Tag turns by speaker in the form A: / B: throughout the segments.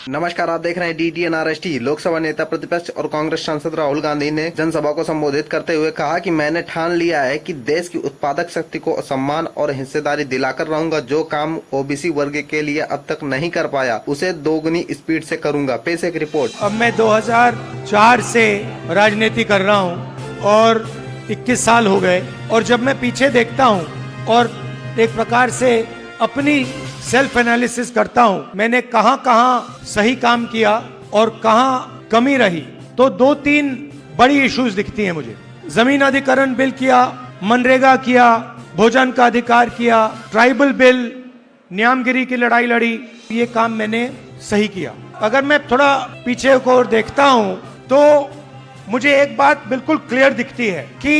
A: नमस्कार, आप देख रहे हैं DTNRST। लोकसभा नेता प्रतिपक्ष और कांग्रेस सांसद राहुल गांधी ने जनसभा को संबोधित करते हुए कहा कि मैंने ठान लिया है कि देश की उत्पादक शक्ति को सम्मान और हिस्सेदारी दिलाकर रहूंगा। जो काम ओबीसी वर्ग के लिए अब तक नहीं कर पाया, उसे दोगुनी स्पीड से करूंगा। पेश एक रिपोर्ट।
B: अब मैं 2004 से राजनीति कर रहा हूं और 21 साल हो गए, और जब मैं पीछे देखता हूं और एक प्रकार से अपनी सेल्फ एनालिसिस करता हूं, मैंने कहां सही काम किया और कहां कमी रही, तो 2-3 बड़ी इश्यूज दिखती हैं मुझे। जमीन अधिग्रहण बिल किया, मनरेगा किया, भोजन का अधिकार किया, ट्राइबल बिल, न्यामगिरी की लड़ाई लड़ी, ये काम मैंने सही किया। अगर मैं थोड़ा पीछे को देखता हूं तो मुझे एक बात बिल्कुल क्लियर दिखती है कि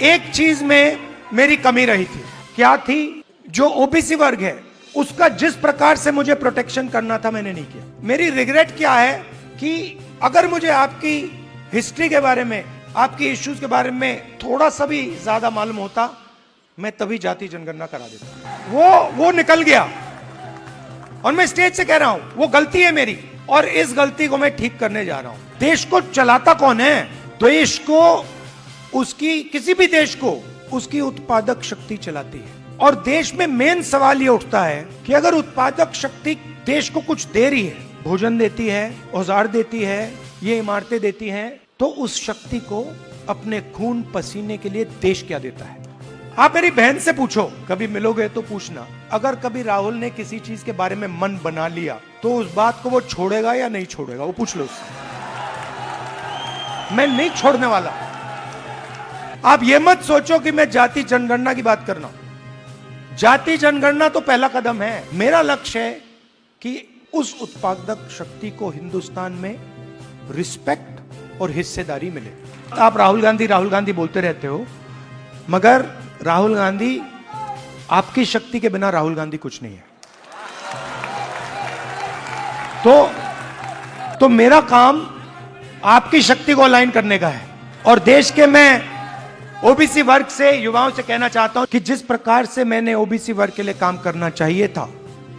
B: एक चीज में मेरी कमी रही थी। क्या थी? जो ओबीसी वर्ग है उसका जिस प्रकार से मुझे प्रोटेक्शन करना था, मैंने नहीं किया। मेरी रिग्रेट क्या है कि अगर मुझे आपकी हिस्ट्री के बारे में, आपकी इश्यूज के बारे में थोड़ा सा भी ज्यादा मालूम होता, मैं तभी जाति जनगणना करा देता। वो निकल गया और मैं स्टेज से कह रहा हूं वो गलती है मेरी, और इस गलती को मैं ठीक करने जा रहा हूं। देश को चलाता कौन है? देश को, उसकी, किसी भी देश को उसकी उत्पादक शक्ति चलाती है। और देश में मेन सवाल ये उठता है कि अगर उत्पादक शक्ति देश को कुछ दे रही है, भोजन देती है, औजार देती है, ये इमारतें देती हैं, तो उस शक्ति को अपने खून पसीने के लिए देश क्या देता है? आप मेरी बहन से पूछो, कभी मिलोगे तो पूछना, अगर कभी राहुल ने किसी चीज के बारे में मन बना लिया तो उस बात को वो छोड़ेगा या नहीं छोड़ेगा? वो पूछ लो उससे। मैं नहीं छोड़ने वाला। आप ये मत सोचो कि मैं जाति जनगणना की बात कर रहा हूं। जाति जनगणना तो पहला कदम है। मेरा लक्ष्य है कि उस उत्पादक शक्ति को हिंदुस्तान में रिस्पेक्ट और हिस्सेदारी मिले। आप राहुल गांधी बोलते रहते हो, मगर राहुल गांधी, आपकी शक्ति के बिना राहुल गांधी कुछ नहीं है। तो मेरा काम आपकी शक्ति को अलाइन करने का है। और देश के, मैं ओबीसी वर्ग से, युवाओं से कहना चाहता हूं कि जिस प्रकार से मैंने ओबीसी वर्ग के लिए काम करना चाहिए था,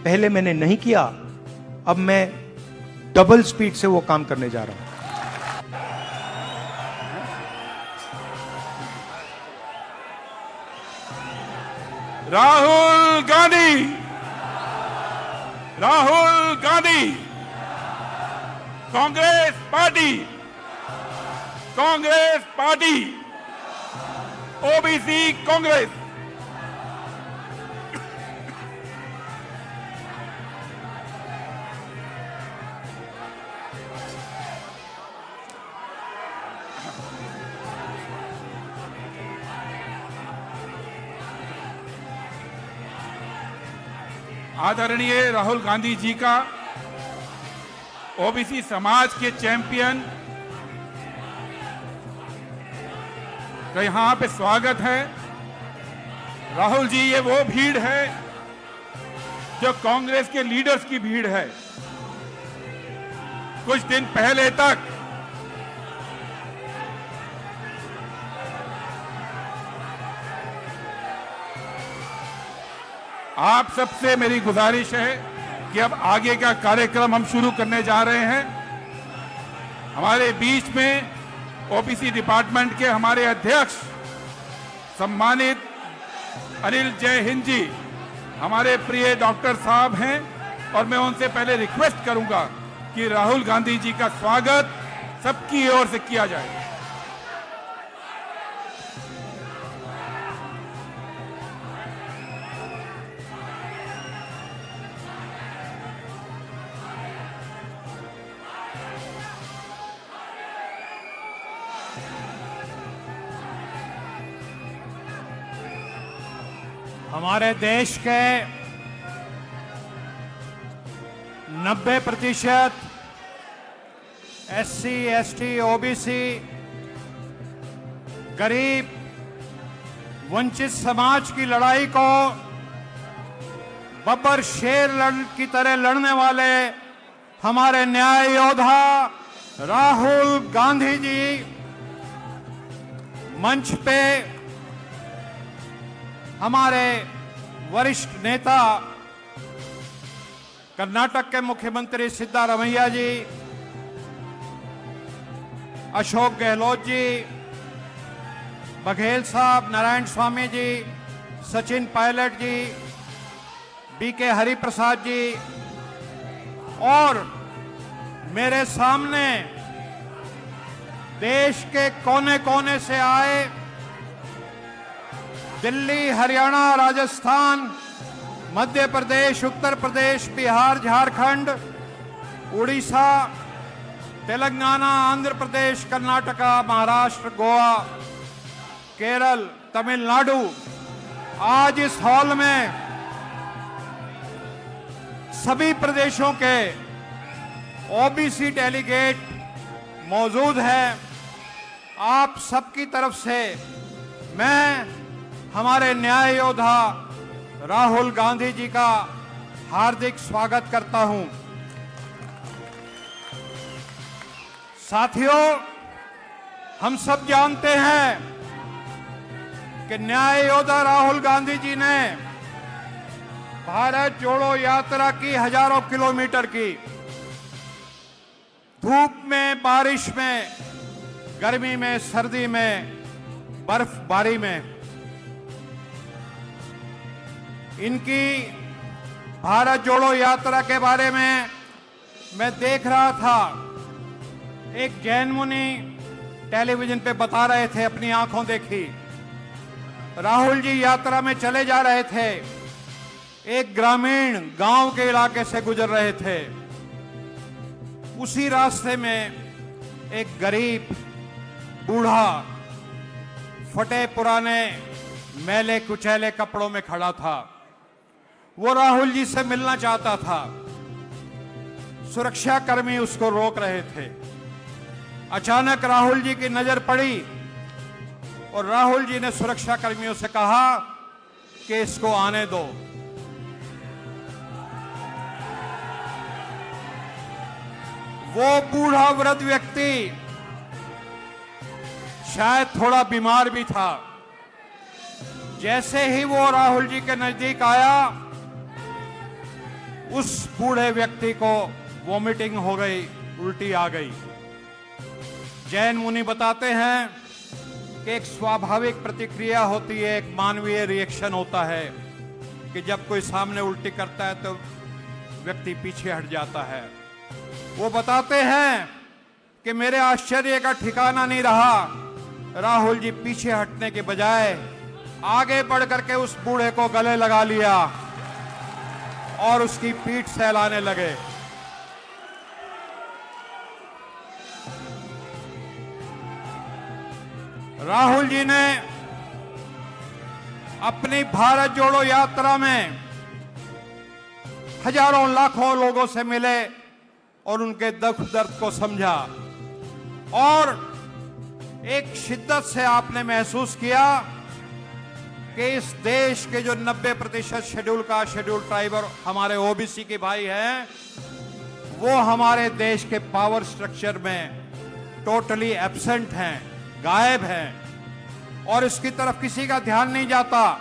B: पहले मैंने नहीं किया, अब मैं डबल स्पीड से वो काम करने जा रहा हूं।
C: Rahul Gandhi, Congress party, OBC Congress. आदरणीय राहुल गांधी जी का ओबीसी समाज के चैंपियन का यहां पे स्वागत है। राहुल जी, ये वो भीड़ है जो कांग्रेस के लीडर्स की भीड़ है। कुछ दिन पहले तक आप सबसे मेरी गुजारिश है कि अब आगे का कार्यक्रम हम शुरू करने जा रहे हैं। हमारे बीच में ओबीसी डिपार्टमेंट के हमारे अध्यक्ष सम्मानित अनिल जय हिंद जी, हमारे प्रिय डॉक्टर साहब हैं, और मैं उनसे पहले रिक्वेस्ट करूंगा कि राहुल गांधी जी का स्वागत सबकी ओर से किया जाए।
B: हमारे देश के 90% SC, ST, OBC, गरीब, वंचित समाज की लड़ाई को बब्बर शेर की तरह लड़ने वाले हमारे न्याय योद्धा राहुल गांधी जी मंच पे हमारे वरिष्ठ नेता
D: कर्नाटक के मुख्यमंत्री सिद्धारमैया जी, अशोक गहलोत जी, बघेल साहब, नारायण स्वामी जी, सचिन पायलट जी, बीके हरिप्रसाद जी और मेरे सामने देश के कोने कोने से आए, दिल्ली, हरियाणा, राजस्थान, मध्य प्रदेश, उत्तर प्रदेश, बिहार, झारखंड, उड़ीसा, तेलंगाना, आंध्र प्रदेश, कर्नाटका, महाराष्ट्र, गोवा, केरल, तमिलनाडु, आज इस हॉल में सभी प्रदेशों के ओबीसी डेलीगेट मौजूद हैं। आप सबकी तरफ से मैं हमारे न्याय योद्धा राहुल गांधी जी का हार्दिक स्वागत करता हूं। साथियों, हम सब जानते हैं कि न्याय योद्धा राहुल गांधी जी ने भारत जोड़ो यात्रा की, हजारों किलोमीटर की, धूप में, बारिश में, गर्मी में, सर्दी में, बर्फबारी में। इनकी भारत जोड़ो यात्रा के बारे में मैं देख रहा था। एक जैन मुनि टेलीविजन पे बता रहे थे, अपनी आंखों देखी। राहुल जी यात्रा में चले जा रहे थे, एक ग्रामीण गांव के इलाके से गुजर रहे थे। उसी रास्ते में एक गरीब बूढ़ा फटे पुराने मैले कुचैले कपड़ों में खड़ा था। वो राहुल जी से मिलना चाहता था। सुरक्षाकर्मी उसको रोक रहे थे। अचानक राहुल जी की नजर पड़ी और राहुल जी ने सुरक्षा कर्मियों से कहा कि इसको आने दो। वो बूढ़ा वृद्ध व्यक्ति शायद थोड़ा बीमार भी था। जैसे ही वो राहुल जी के नजदीक आया, उस बूढ़े व्यक्ति को वॉमिटिंग हो गई, उल्टी आ गई। जैन मुनि बताते हैं कि एक स्वाभाविक प्रतिक्रिया होती है, एक मानवीय रिएक्शन होता है कि जब कोई सामने उल्टी करता है तो व्यक्ति पीछे हट जाता है। वो बताते हैं कि मेरे आश्चर्य का ठिकाना नहीं रहा। राहुल जी पीछे हटने के बजाय आगे बढ़ करके उस बूढ़े को गले लगा लिया और उसकी पीठ सहलाने लगे। राहुल जी ने अपनी भारत जोड़ो यात्रा में हजारों लाखों लोगों से मिले और उनके दुख दर्द को समझा, और एक शिद्दत से आपने महसूस किया कि इस देश के जो 90% शेड्यूल कास्ट, शेड्यूल ट्राइब और हमारे ओबीसी के भाई हैं, वो हमारे देश के पावर स्ट्रक्चर में टोटली एब्सेंट हैं, गायब हैं, और इसकी तरफ किसी का ध्यान नहीं जाता।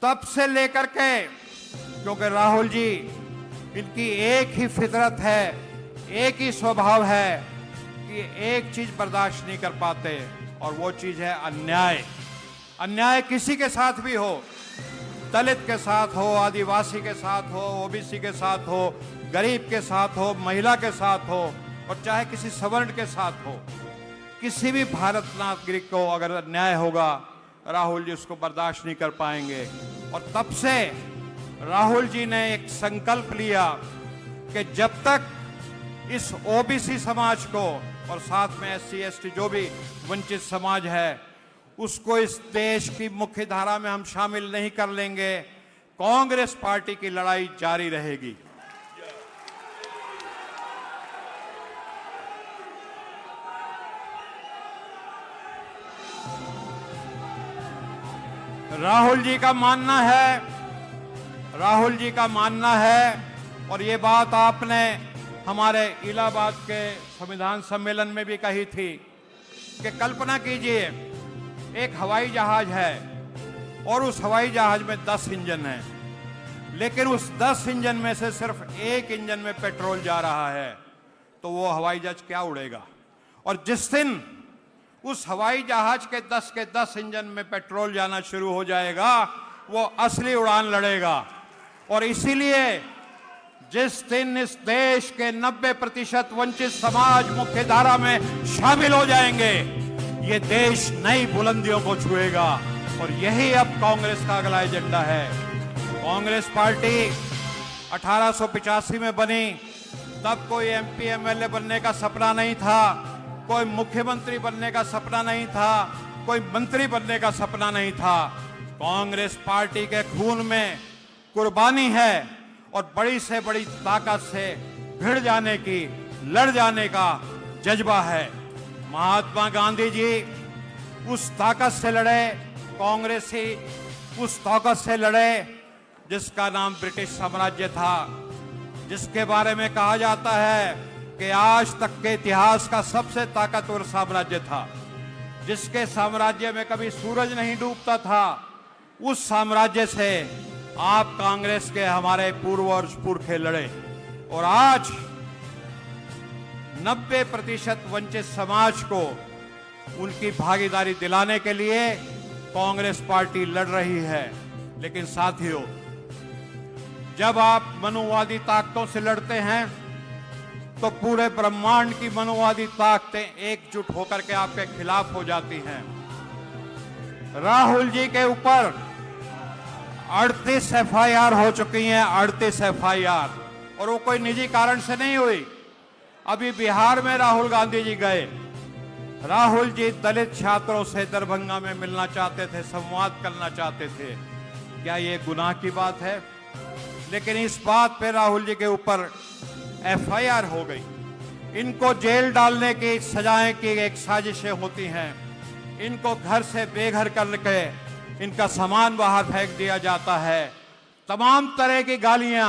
D: तब से लेकर के, क्योंकि राहुल जी, इनकी एक ही फितरत है, एक ही स्वभाव है कि एक चीज बर्दाश्त नहीं कर पाते, और वो चीज है अन्याय। अन्याय किसी के साथ भी हो, दलित के साथ हो, आदिवासी के साथ हो, ओबीसी के साथ हो, गरीब के साथ हो, महिला के साथ हो, और चाहे किसी सवर्ण के साथ हो, किसी भी भारत नागरिक को अगर अन्याय होगा, राहुल जी उसको बर्दाश्त नहीं कर पाएंगे। और तब से राहुल जी ने एक संकल्प लिया कि जब तक इस ओबीसी समाज को और साथ में एससी एसटी जो भी वंचित समाज है, उसको इस देश की मुख्य धारा में हम शामिल नहीं कर लेंगे, कांग्रेस पार्टी की लड़ाई जारी रहेगी। राहुल जी का मानना है, और ये बात आपने हमारे इलाहाबाद के संविधान सम्मेलन में भी कही थी कि कल्पना कीजिए एक हवाई जहाज है और उस हवाई जहाज में 10 इंजन हैं, लेकिन उस 10 इंजन में से सिर्फ एक इंजन में पेट्रोल जा रहा है, तो वो हवाई जहाज क्या उड़ेगा? और जिस दिन उस हवाई जहाज के 10 इंजन में पेट्रोल जाना शुरू हो जाएगा, वो असली उड़ान लड़ेगा। और इसीलिए जिस दिन इस देश के 90% वंचित समाज मुख्य धारा में शामिल हो जाएंगे, ये देश नई बुलंदियों को छुएगा। और यही अब कांग्रेस का अगला एजेंडा है। कांग्रेस पार्टी 1885 में बनी, तब कोई एमपी एमएलए बनने का सपना नहीं था, कोई मुख्यमंत्री बनने का सपना नहीं था, कोई मंत्री बनने का सपना नहीं था। कांग्रेस पार्टी के खून में कुर्बानी है और बड़ी से बड़ी ताकत से भिड़ जाने की, लड़ जाने का जज्बा है। महात्मा गांधी जी उस ताकत से लड़े, कांग्रेसी उस ताकत से लड़े जिसका नाम ब्रिटिश साम्राज्य था, जिसके बारे में कहा जाता है कि आज तक के इतिहास का सबसे ताकतवर साम्राज्य था, जिसके साम्राज्य में कभी सूरज नहीं डूबता था। उस साम्राज्य से आप कांग्रेस के हमारे पूर्वज पुरखे लड़े और आज 90% वंचित समाज को उनकी भागीदारी दिलाने के लिए कांग्रेस पार्टी लड़ रही है। लेकिन साथियों, जब आप मनुवादी ताकतों से लड़ते हैं तो पूरे ब्रह्मांड की मनुवादी ताकतें एकजुट होकर के आपके खिलाफ हो जाती हैं। राहुल जी के ऊपर 38 एफआईआर हो चुकी हैं, 38 एफआईआर, और वो कोई निजी कारण से नहीं हुई। अभी बिहार में राहुल गांधी जी गए, राहुल जी दलित छात्रों से दरभंगा में मिलना चाहते थे, संवाद करना चाहते थे। क्या ये गुनाह की बात है? लेकिन इस बात पे राहुल जी के ऊपर एफआईआर हो गई। इनको जेल डालने की सजाएं की एक साजिशें होती हैं, इनको घर से बेघर करके इनका सामान बाहर फेंक दिया जाता है। तमाम तरह की गालियां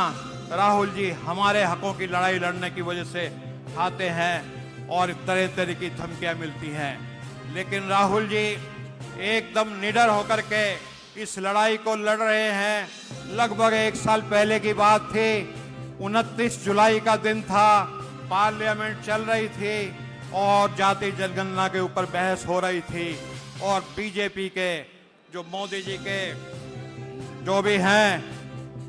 D: राहुल जी हमारे हकों की लड़ाई लड़ने की वजह से खाते हैं और तरह तरह की धमकियां मिलती हैं। लेकिन राहुल जी एकदम निडर होकर के इस लड़ाई को लड़ रहे हैं। लगभग 1 साल पहले की बात थी, 29 जुलाई का दिन था, पार्लियामेंट चल रही थी और जाति जनगणना के ऊपर बहस हो रही थी और बीजेपी के जो मोदी जी के जो भी हैं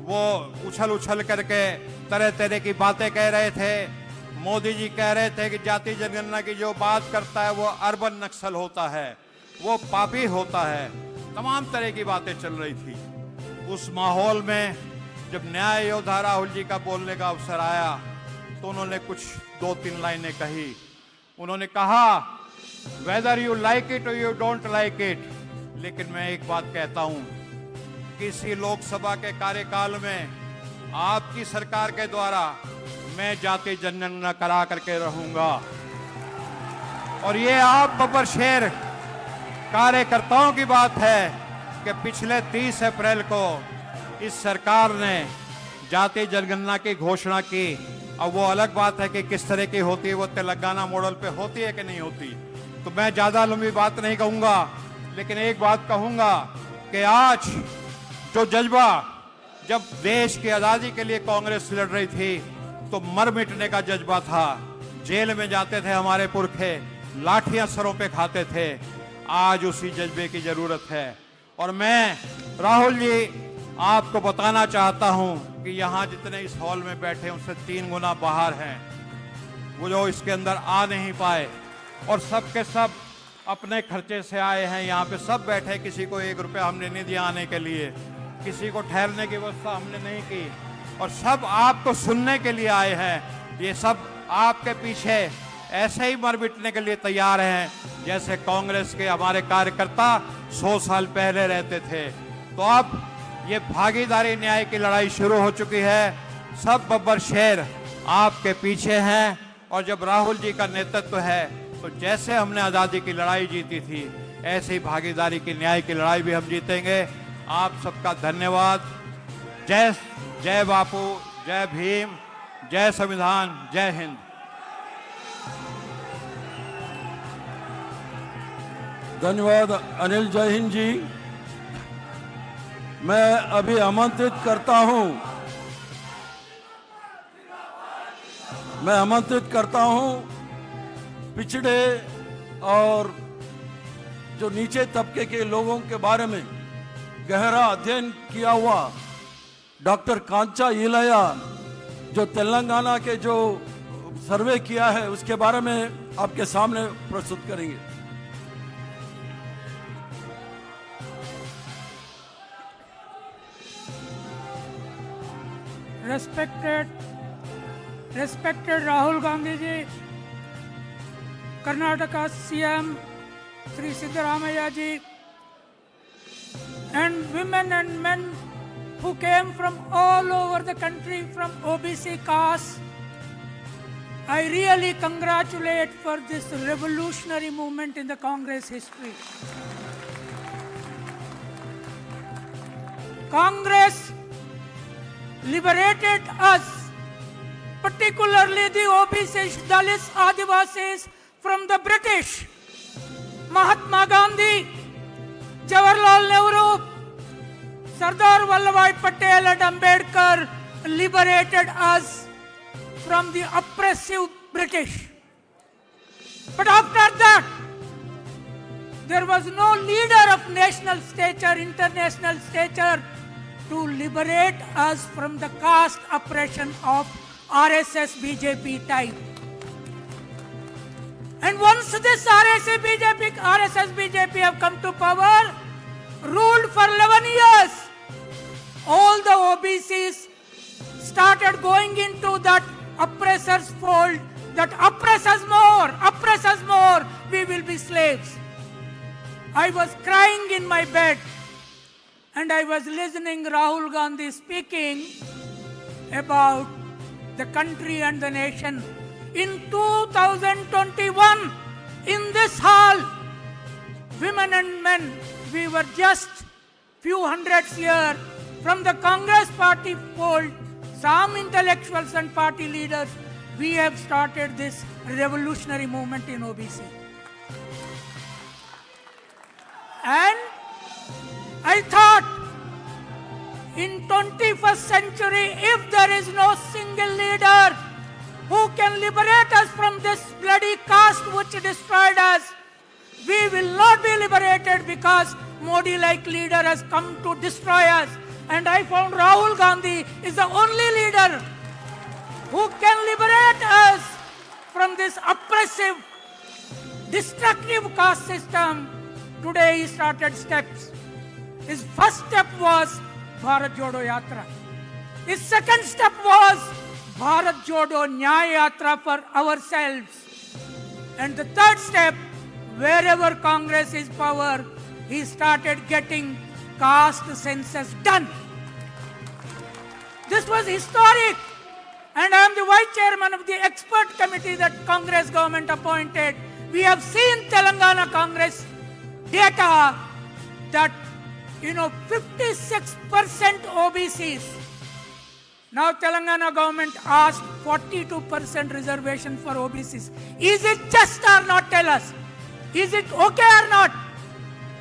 D: वो उछल उछल करके तरह तरह की बातें कह रहे थे। मोदी जी कह रहे थे कि जाति जनगणना की जो बात करता है वो अर्बन नक्सल होता है, वो पापी होता है। तमाम तरह की बातें चल रही थी। उस माहौल में जब न्याय योद्धा राहुल जी का बोलने का अवसर आया तो उन्होंने कुछ 2-3 लाइनें कही। उन्होंने कहा, वेदर यू लाइक इट और यू डोंट लाइक इट, लेकिन मैं एक बात कहता हूं, किसी लोकसभा के कार्यकाल में आपकी सरकार के द्वारा मैं जाति जनगणना करा करके रहूंगा। और ये आप बब्बर शेर कार्यकर्ताओं की बात है कि पिछले 30 अप्रैल को इस सरकार ने जाति जनगणना की घोषणा की। अब वो अलग बात है कि किस तरह की होती है, वो तेलंगाना मॉडल पे होती है कि नहीं होती। तो मैं ज्यादा लंबी बात नहीं कहूंगा, लेकिन एक बात कहूंगा कि आज जो जज्बा, जब देश की आजादी के लिए कांग्रेस लड़ रही थी तो मर मिटने का जज्बा था। जेल में जाते थे हमारे पुरखे, लाठियां सरों पे खाते थे। आज उसी जज्बे की जरूरत है। और मैं राहुल जी आपको बताना चाहता हूं कि यहां जितने इस हॉल में बैठे हैं उससे 3 गुना बाहर हैं, वो जो इसके अंदर आ नहीं पाए, और सब के सब अपने खर्चे से आए हैं। यहाँ पे सब बैठे, किसी को 1 रुपया हमने नहीं दिया आने के लिए, किसी को ठहरने की व्यवस्था हमने नहीं की, और सब आपको सुनने के लिए आए हैं। ये सब आपके पीछे ऐसे ही मर मिटने के लिए तैयार हैं जैसे कांग्रेस के हमारे कार्यकर्ता 100 साल पहले रहते थे। तो अब ये भागीदारी न्याय की लड़ाई शुरू हो चुकी है। सब बब्बर शेर आपके पीछे हैं, और जब राहुल जी का नेतृत्व है तो जैसे हमने आज़ादी की लड़ाई जीती थी ऐसे ही भागीदारी की न्याय की लड़ाई भी हम जीतेंगे। आप सबका धन्यवाद। जय जय बापू, जय भीम, जय संविधान, जय हिंद।
E: धन्यवाद अनिल। जय हिंद जी। मैं अभी आमंत्रित करता हूं मैं आमंत्रित करता हूं पिछड़े और जो नीचे तबके के लोगों के बारे में गहरा अध्ययन किया हुआ डॉक्टर कांचा इलया जो तेलंगाना के जो सर्वे किया है उसके बारे में आपके सामने प्रस्तुत करेंगे।
F: Respected Rahul Gandhi ji, Karnataka CM Sri Siddaramaiah ji, and women and men who came from all over the country from OBC caste, I really congratulate for this revolutionary movement in the Congress history. Congress liberated us, particularly the OBCs, Dalits, Adivasis from the British. Mahatma Gandhi, Jawaharlal Nehru, Sardar Vallabhbhai Patel and Ambedkar liberated us from the oppressive British. But after that, there was no leader of national stature, international stature to liberate us from the caste oppression of RSS BJP type. And once this RSS BJP have come to power, ruled for 11 years, all the OBCs started going into that oppressor's fold, that oppress us more, we will be slaves. I was crying in my bed and I was listening Rahul Gandhi speaking about the country and the nation. In 2021, in this hall, women and men, we were just few hundreds here from the Congress party fold, some intellectuals and party leaders, we have started this revolutionary movement in OBC. And I thought, in 21st century, if there is no single leader who can liberate us from this bloody caste which destroyed us, we will not be liberated because Modi-like leader has come to destroy us. And I found Rahul Gandhi is the only leader who can liberate us from this oppressive, destructive caste system. Today he started steps. His first step was Bharat Jodo Yatra. His second step was Bharat Jodo Nyaya Yatra for ourselves. And the third step, wherever Congress is power, he started getting caste census done. This was historic. And I am the vice chairman of the expert committee that Congress government appointed. We have seen Telangana Congress data that 56% OBCs. Now Telangana government asked 42% reservation for OBCs. Is it just or not? Tell us. Is it okay or not?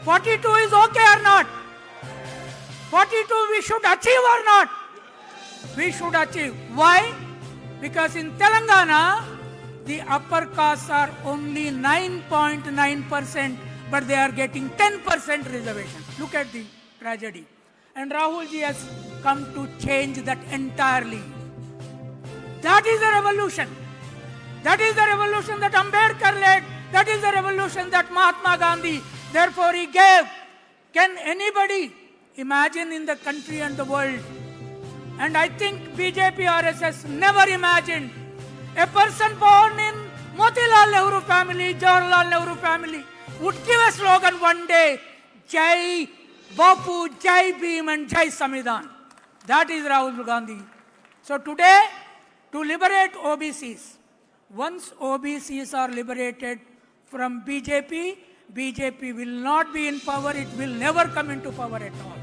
F: 42 is okay or not? 42 we should achieve or not? We should achieve. Why? Because in Telangana, the upper castes are only 9.9%, but they are getting 10% reservation. Look at the tragedy. And Rahul ji has come to change that entirely. That is the revolution. That is the revolution that Ambedkar led. That is the revolution that Mahatma Gandhi, therefore he gave. Can anybody imagine in the country and the world? And I think BJP RSS never imagined a person born in Motilal Nehru family, Jawaharlal Nehru family would give a slogan one day, Jai Bapu, Jai Bhim and Jai Samvidhan. That is Rahul Gandhi. So today, to liberate OBCs, once OBCs are liberated from BJP, BJP will not be in power, it will never come into power at all.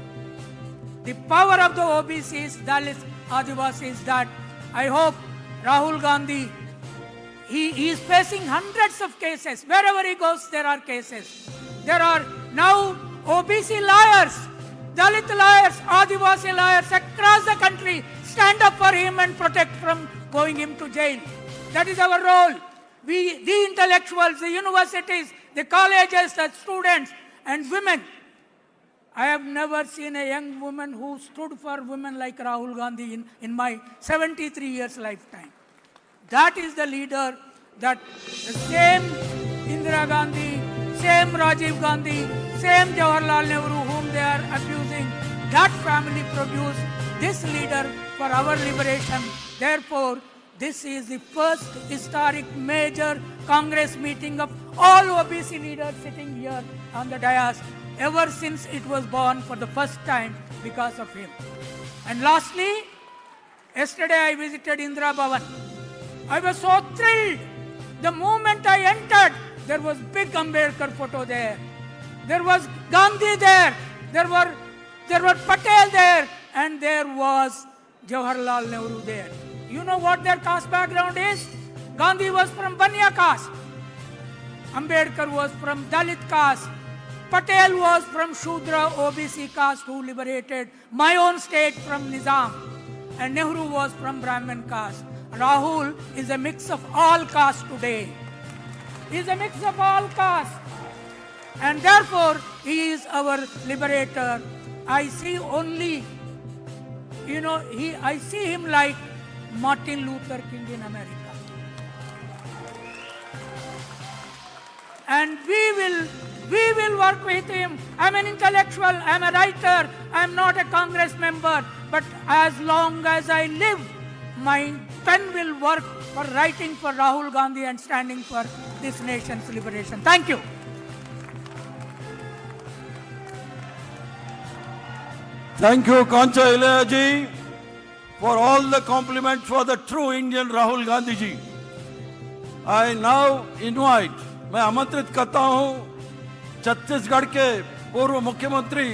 F: The power of the OBCs, Dalits, Adivasis, that I hope Rahul Gandhi, he is facing hundreds of cases. Wherever he goes, there are cases. There are now OBC lawyers, Dalit lawyers, Adivasi lawyers across the country stand up for him and protect from going him to jail. That is our role. We, the intellectuals, the universities, the colleges, the students and women. I have never seen a young woman who stood for women like Rahul Gandhi in my 73 years lifetime. That is the leader that the same Indira Gandhi, same Rajiv Gandhi, same Jawaharlal Nehru whom they are abusing, that family produced this leader for our liberation. Therefore, this is the first historic major Congress meeting of all OBC leaders sitting here on the dais ever since it was born for the first time because of him. And lastly, yesterday I visited Indira Bhavan. I was so thrilled. The moment I entered, there was big Ambedkar photo there. There was Gandhi there. There were Patel there. And there was Jawaharlal Nehru there. You know what their caste background is? Gandhi was from Banya caste. Ambedkar was from Dalit caste. Patel was from Shudra OBC caste who liberated my own state from Nizam. And Nehru was from Brahmin caste. Rahul is a mix of all castes today. He is a mix of all castes. And therefore, he is our liberator. I see only, I see him like Martin Luther King in America. And we will work with him. I'm an intellectual, I'm a writer, I'm not a Congress member, but as long as I live, my pen will work for writing for Rahul Gandhi and standing for this nation's liberation. Thank you.
E: Thank you, Kancha Ilaiah ji, for all the compliments for the true Indian Rahul Gandhi ji. I now invite, मैं आमंत्रित करता हूं छत्तीसगढ़ के पूर्व मुख्यमंत्री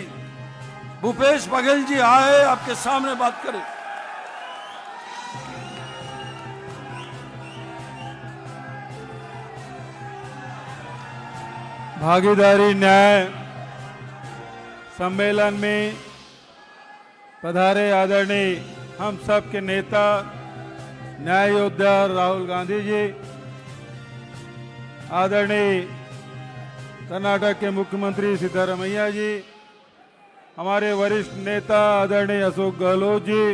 E: भूपेश बघेल जी आए आपके सामने बात करें।
G: भागीदारी न्याय सम्मेलन में पधारे आदरणीय हम सब के नेता न्याय योद्धा राहुल गांधी जी, आदरणीय कर्नाटक के मुख्यमंत्री सिद्धारमैया जी, हमारे वरिष्ठ नेता आदरणीय अशोक गहलोत जी,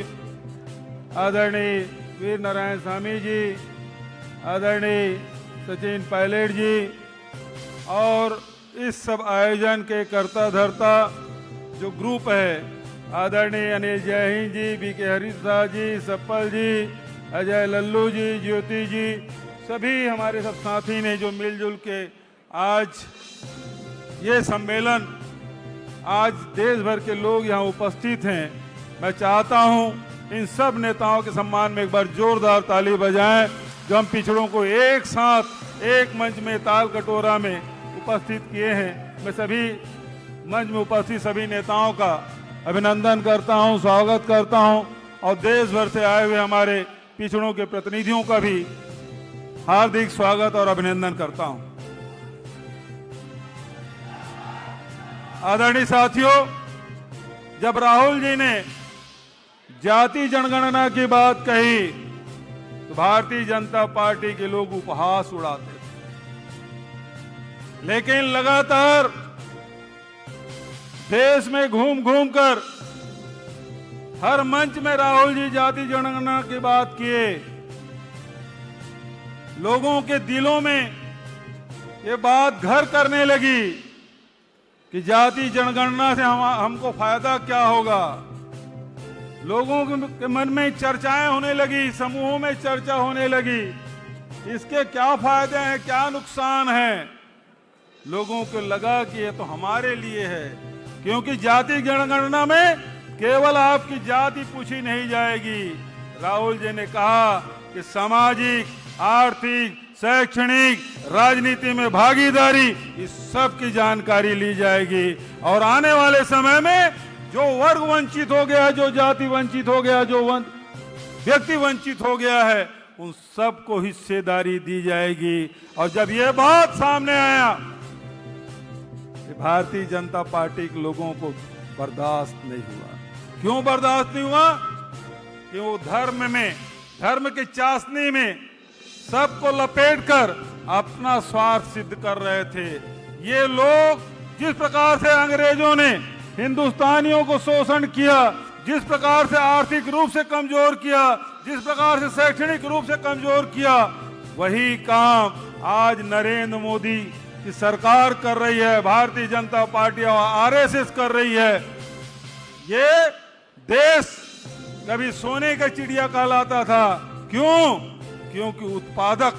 G: आदरणीय वीर नारायण स्वामी जी, आदरणीय सचिन पायलट जी और इस सब आयोजन के कर्ता धर्ता जो ग्रुप है, आदरणीय अनिल जयहिंद जी, बीके हरिशाह जी, सप्पल जी, अजय लल्लू जी, ज्योति जी, सभी हमारे सब साथी ने जो मिलजुल के आज ये सम्मेलन, आज देश भर के लोग यहाँ उपस्थित हैं। मैं चाहता हूँ इन सब नेताओं के सम्मान में एक बार जोरदार ताली बजाएं जो हम पिछड़ों को एक साथ एक मंच में ताल कटोरा में उपस्थित किए हैं। मैं सभी मंच में उपस्थित सभी नेताओं का अभिनंदन करता हूं, स्वागत करता हूं और देश भर से आए हुए हमारे पिछड़ों के प्रतिनिधियों का भी हार्दिक स्वागत और अभिनंदन करता हूं। आदरणीय साथियों, जब राहुल जी ने जाति जनगणना की बात कही तो भारतीय जनता पार्टी के लोग उपहास उड़ाते थे, लेकिन लगातार देश में घूम घूम कर हर मंच में राहुल जी जाति जनगणना की बात किए। लोगों के दिलों में ये बात घर करने लगी कि जाति जनगणना से हमको फायदा क्या होगा। लोगों के मन में चर्चाएं होने लगी, समूहों में चर्चा होने लगी, इसके क्या फायदे हैं, क्या नुकसान है। लोगों को लगा कि ये तो हमारे लिए है, क्योंकि जाति जनगणना में केवल आपकी जाति पूछी नहीं जाएगी। राहुल जी ने कहा कि सामाजिक, आर्थिक, शैक्षणिक, राजनीति में भागीदारी, इस सब की जानकारी ली जाएगी और आने वाले समय में जो वर्ग वंचित हो गया है, जो जाति वंचित हो गया, जो व्यक्ति वंचित हो गया है, उन सबको हिस्सेदारी दी जाएगी। और जब ये बात सामने आया, भारतीय जनता पार्टी के लोगों को बर्दाश्त नहीं हुआ। क्यों बर्दाश्त नहीं हुआ? कि वो धर्म में धर्म की चाशनी में सबको लपेटकर अपना स्वार्थ सिद्ध कर रहे थे। ये लोग जिस प्रकार से अंग्रेजों ने हिंदुस्तानियों को शोषण किया, जिस प्रकार से आर्थिक रूप से कमजोर किया, जिस प्रकार से शैक्षणिक रूप से कमजोर किया, वही काम आज नरेंद्र मोदी की सरकार कर रही है, भारतीय जनता पार्टी और आरएसएस कर रही है। ये देश कभी सोने का चिड़िया कहलाता था। क्यों? क्योंकि उत्पादक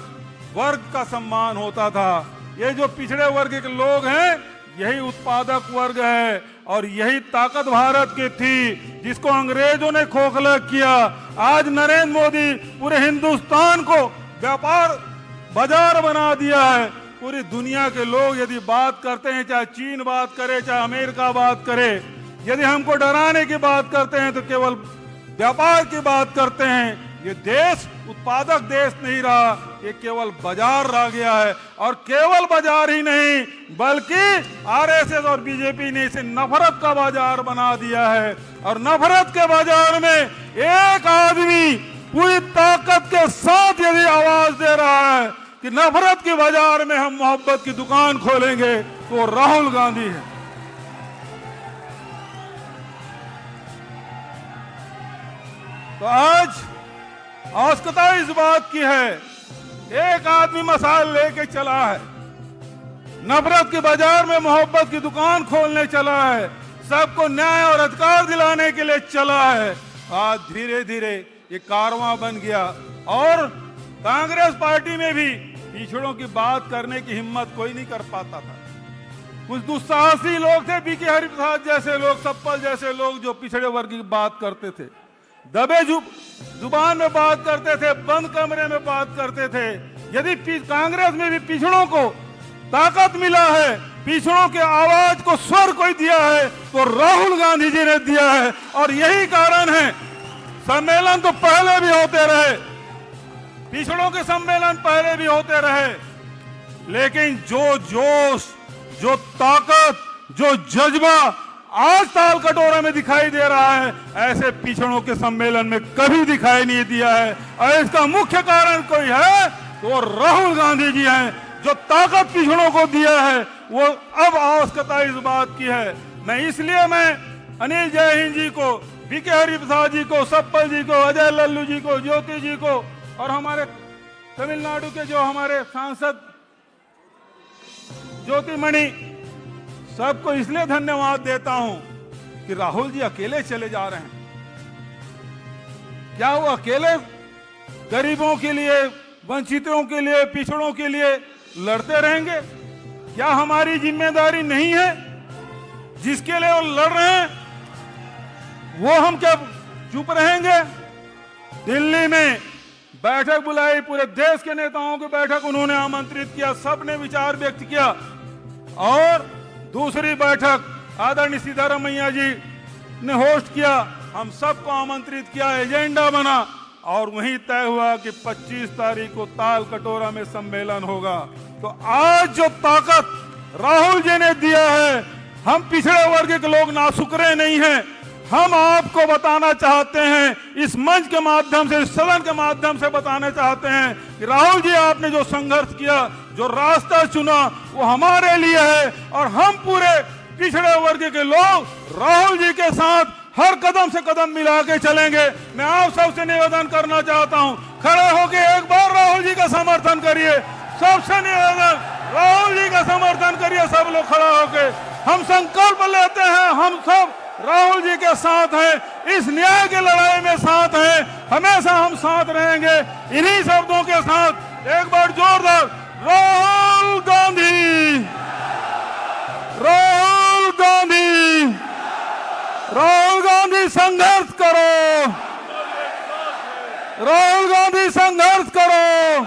G: वर्ग का सम्मान होता था। ये जो पिछड़े वर्ग के लोग हैं, यही उत्पादक वर्ग है और यही ताकत भारत की थी जिसको अंग्रेजों ने खोखला किया। आज नरेंद्र मोदी पूरे हिंदुस्तान को व्यापार बाजार बना दिया है। पूरी दुनिया के लोग यदि बात करते हैं, चाहे चीन बात करे, चाहे अमेरिका बात करे, यदि हमको डराने की बात करते हैं तो केवल व्यापार की बात करते हैं। ये देश उत्पादक देश नहीं रहा, ये केवल बाजार रह गया है। और केवल बाजार ही नहीं, बल्कि आरएसएस और बीजेपी ने इसे नफरत का बाजार बना दिया है। और नफरत के बाजार में एक आदमी पूरी ताकत के साथ यदि आवाज दे रहा है कि नफरत के बाजार में हम मोहब्बत की दुकान खोलेंगे, तो राहुल गांधी है। तो आज आवश्यकता इस बात की है, एक आदमी मसाल लेके चला है, नफरत के बाजार में मोहब्बत की दुकान खोलने चला है, सबको न्याय और अधिकार दिलाने के लिए चला है। आज धीरे धीरे ये कारवां बन गया। और कांग्रेस पार्टी में भी पिछड़ों की बात करने की हिम्मत कोई नहीं कर पाता था। कुछ दुस्साहसी लोग थे, बीके हरिप्रसाद जैसे लोग, सप्पल जैसे लोग, जो पिछड़े वर्ग की बात करते थे, दबे जुबान में बात करते थे, बंद कमरे में बात करते थे। यदि कांग्रेस में भी पिछड़ों को ताकत मिला है, पिछड़ों के आवाज को स्वर कोई दिया है, तो राहुल गांधी जी ने दिया है। और यही कारण है, सम्मेलन तो पहले भी होते रहे, पिछड़ों के सम्मेलन पहले भी होते रहे, लेकिन जो जोश, जो ताकत, जो जज्बा आज ताल कटोरा में दिखाई दे रहा है, ऐसे पिछड़ों के सम्मेलन में कभी दिखाई नहीं दिया है। और इसका मुख्य कारण कोई है तो राहुल गांधी जी हैं। जो ताकत पिछड़ों को दिया है, वो अब आवश्यकता इस बात की है। इसलिए मैं अनिल जय हिंद जी को, बीके हरिप्रसाद जी को, सप्पल जी को, अजय लल्लू जी को, ज्योति जी को, और हमारे तमिलनाडु के जो हमारे सांसद ज्योतिमणि, सबको इसलिए धन्यवाद देता हूं कि राहुल जी अकेले चले जा रहे हैं। क्या वो अकेले गरीबों के लिए, वंचितों के लिए, पिछड़ों के लिए लड़ते रहेंगे? क्या हमारी जिम्मेदारी नहीं है? जिसके लिए वो लड़ रहे हैं, वो हम क्या चुप रहेंगे? दिल्ली में बैठक बुलाई, पूरे देश के नेताओं की बैठक उन्होंने आमंत्रित किया, सबने विचार व्यक्त किया। और दूसरी बैठक आदरणीय सिद्धारमैया जी ने होस्ट किया, हम सबको आमंत्रित किया, एजेंडा बना, और वहीं तय हुआ कि 25 तारीख को ताल कटोरा में सम्मेलन होगा। तो आज जो ताकत राहुल जी ने दिया है, हम पिछड़े वर्ग के लोग नासुकरे नहीं हैं। हम आपको बताना चाहते हैं, इस मंच के माध्यम से, इस सदन के माध्यम से बताना चाहते हैं कि राहुल जी, आपने जो संघर्ष किया, जो रास्ता चुना, वो हमारे लिए है। और हम पूरे पिछड़े वर्ग के लोग राहुल जी के साथ हर कदम से कदम मिला के चलेंगे। मैं आप सबसे निवेदन करना चाहता हूं, खड़े होके एक बार राहुल जी का समर्थन करिए। सबसे निवेदन, राहुल जी का समर्थन करिए। सब लोग खड़ा होके हम संकल्प लेते हैं, हम सब राहुल जी के साथ हैं, इस न्याय की लड़ाई में साथ हैं, हमेशा हम साथ रहेंगे। इन्हीं शब्दों के साथ एक बार जोरदार राहुल गांधी, राहुल गांधी, राहुल गांधी संघर्ष करो, राहुल गांधी संघर्ष करो।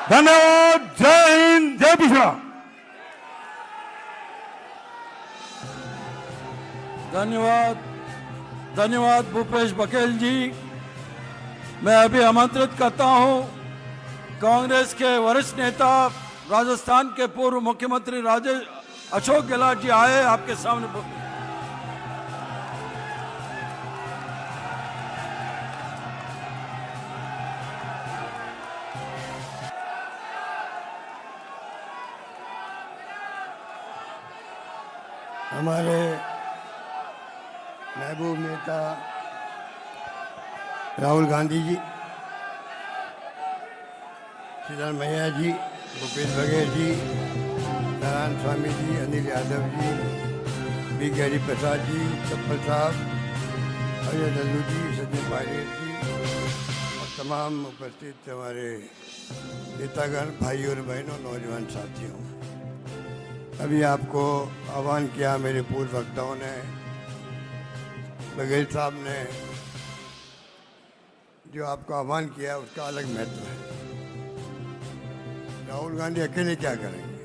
G: धन्यवाद। जय हिंद, जय पिछड़ा।
E: धन्यवाद, धन्यवाद भूपेश बघेल जी। मैं अभी आमंत्रित करता हूं कांग्रेस के वरिष्ठ नेता, राजस्थान के पूर्व मुख्यमंत्री राजेश अशोक गहलोत जी आए आपके सामने।
H: हमारे महबूब नेता राहुल गांधी जी, सिद्धरामैया जी, भूपेश बघेल जी, नारायण स्वामी जी, अनिल यादव जी, बी के हरिप्रसाद जी, चप्पल साहब, अजय लल्लू जी, सचिन पायलट जी और तमाम उपस्थित हमारे नेतागण, भाइयों और बहनों, नौजवान साथियों, अभी आपको आह्वान किया मेरे पूर्व वक्ताओं ने, बघेल साहब ने जो आपको आह्वान किया उसका अलग महत्व है। राहुल गांधी अकेले क्या करेंगे?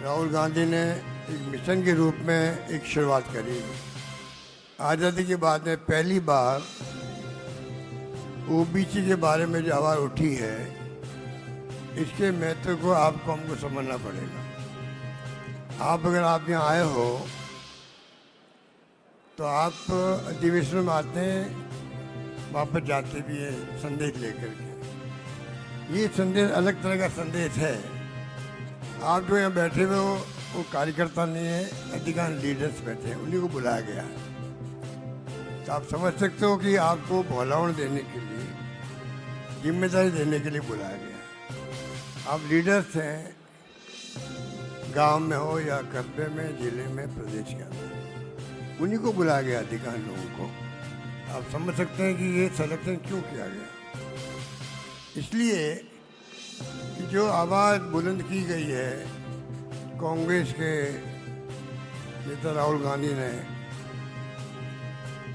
H: राहुल गांधी ने एक मिशन के रूप में एक शुरुआत करी। आज़ादी के बाद में पहली बार ओबीसी के बारे में जो आवाज़ उठी है, इसके महत्व को आपको हमको समझना पड़ेगा। अगर आप यहाँ आए हो तो आप अधिवेशन में आते हैं, वापस जाते भी हैं संदेश लेकर के। ये संदेश अलग तरह का संदेश है। आप जो यहाँ बैठे हुए हो वो कार्यकर्ता नहीं है, अधिकांश लीडर्स बैठे हैं, उन्हीं को बुलाया गया है। तो आप समझ सकते हो कि आपको भौलावण देने के लिए, जिम्मेदारी देने के लिए बुलाया गया है। आप लीडर्स हैं, गांव में हो या कस्बे में, जिले में, प्रदेश के अंदर, उन्हीं को बुलाया गया अधिकांश लोगों को। आप समझ सकते हैं कि ये सिलेक्शन क्यों किया गया। इसलिए कि जो आवाज़ बुलंद की गई है कांग्रेस के नेता राहुल गांधी ने,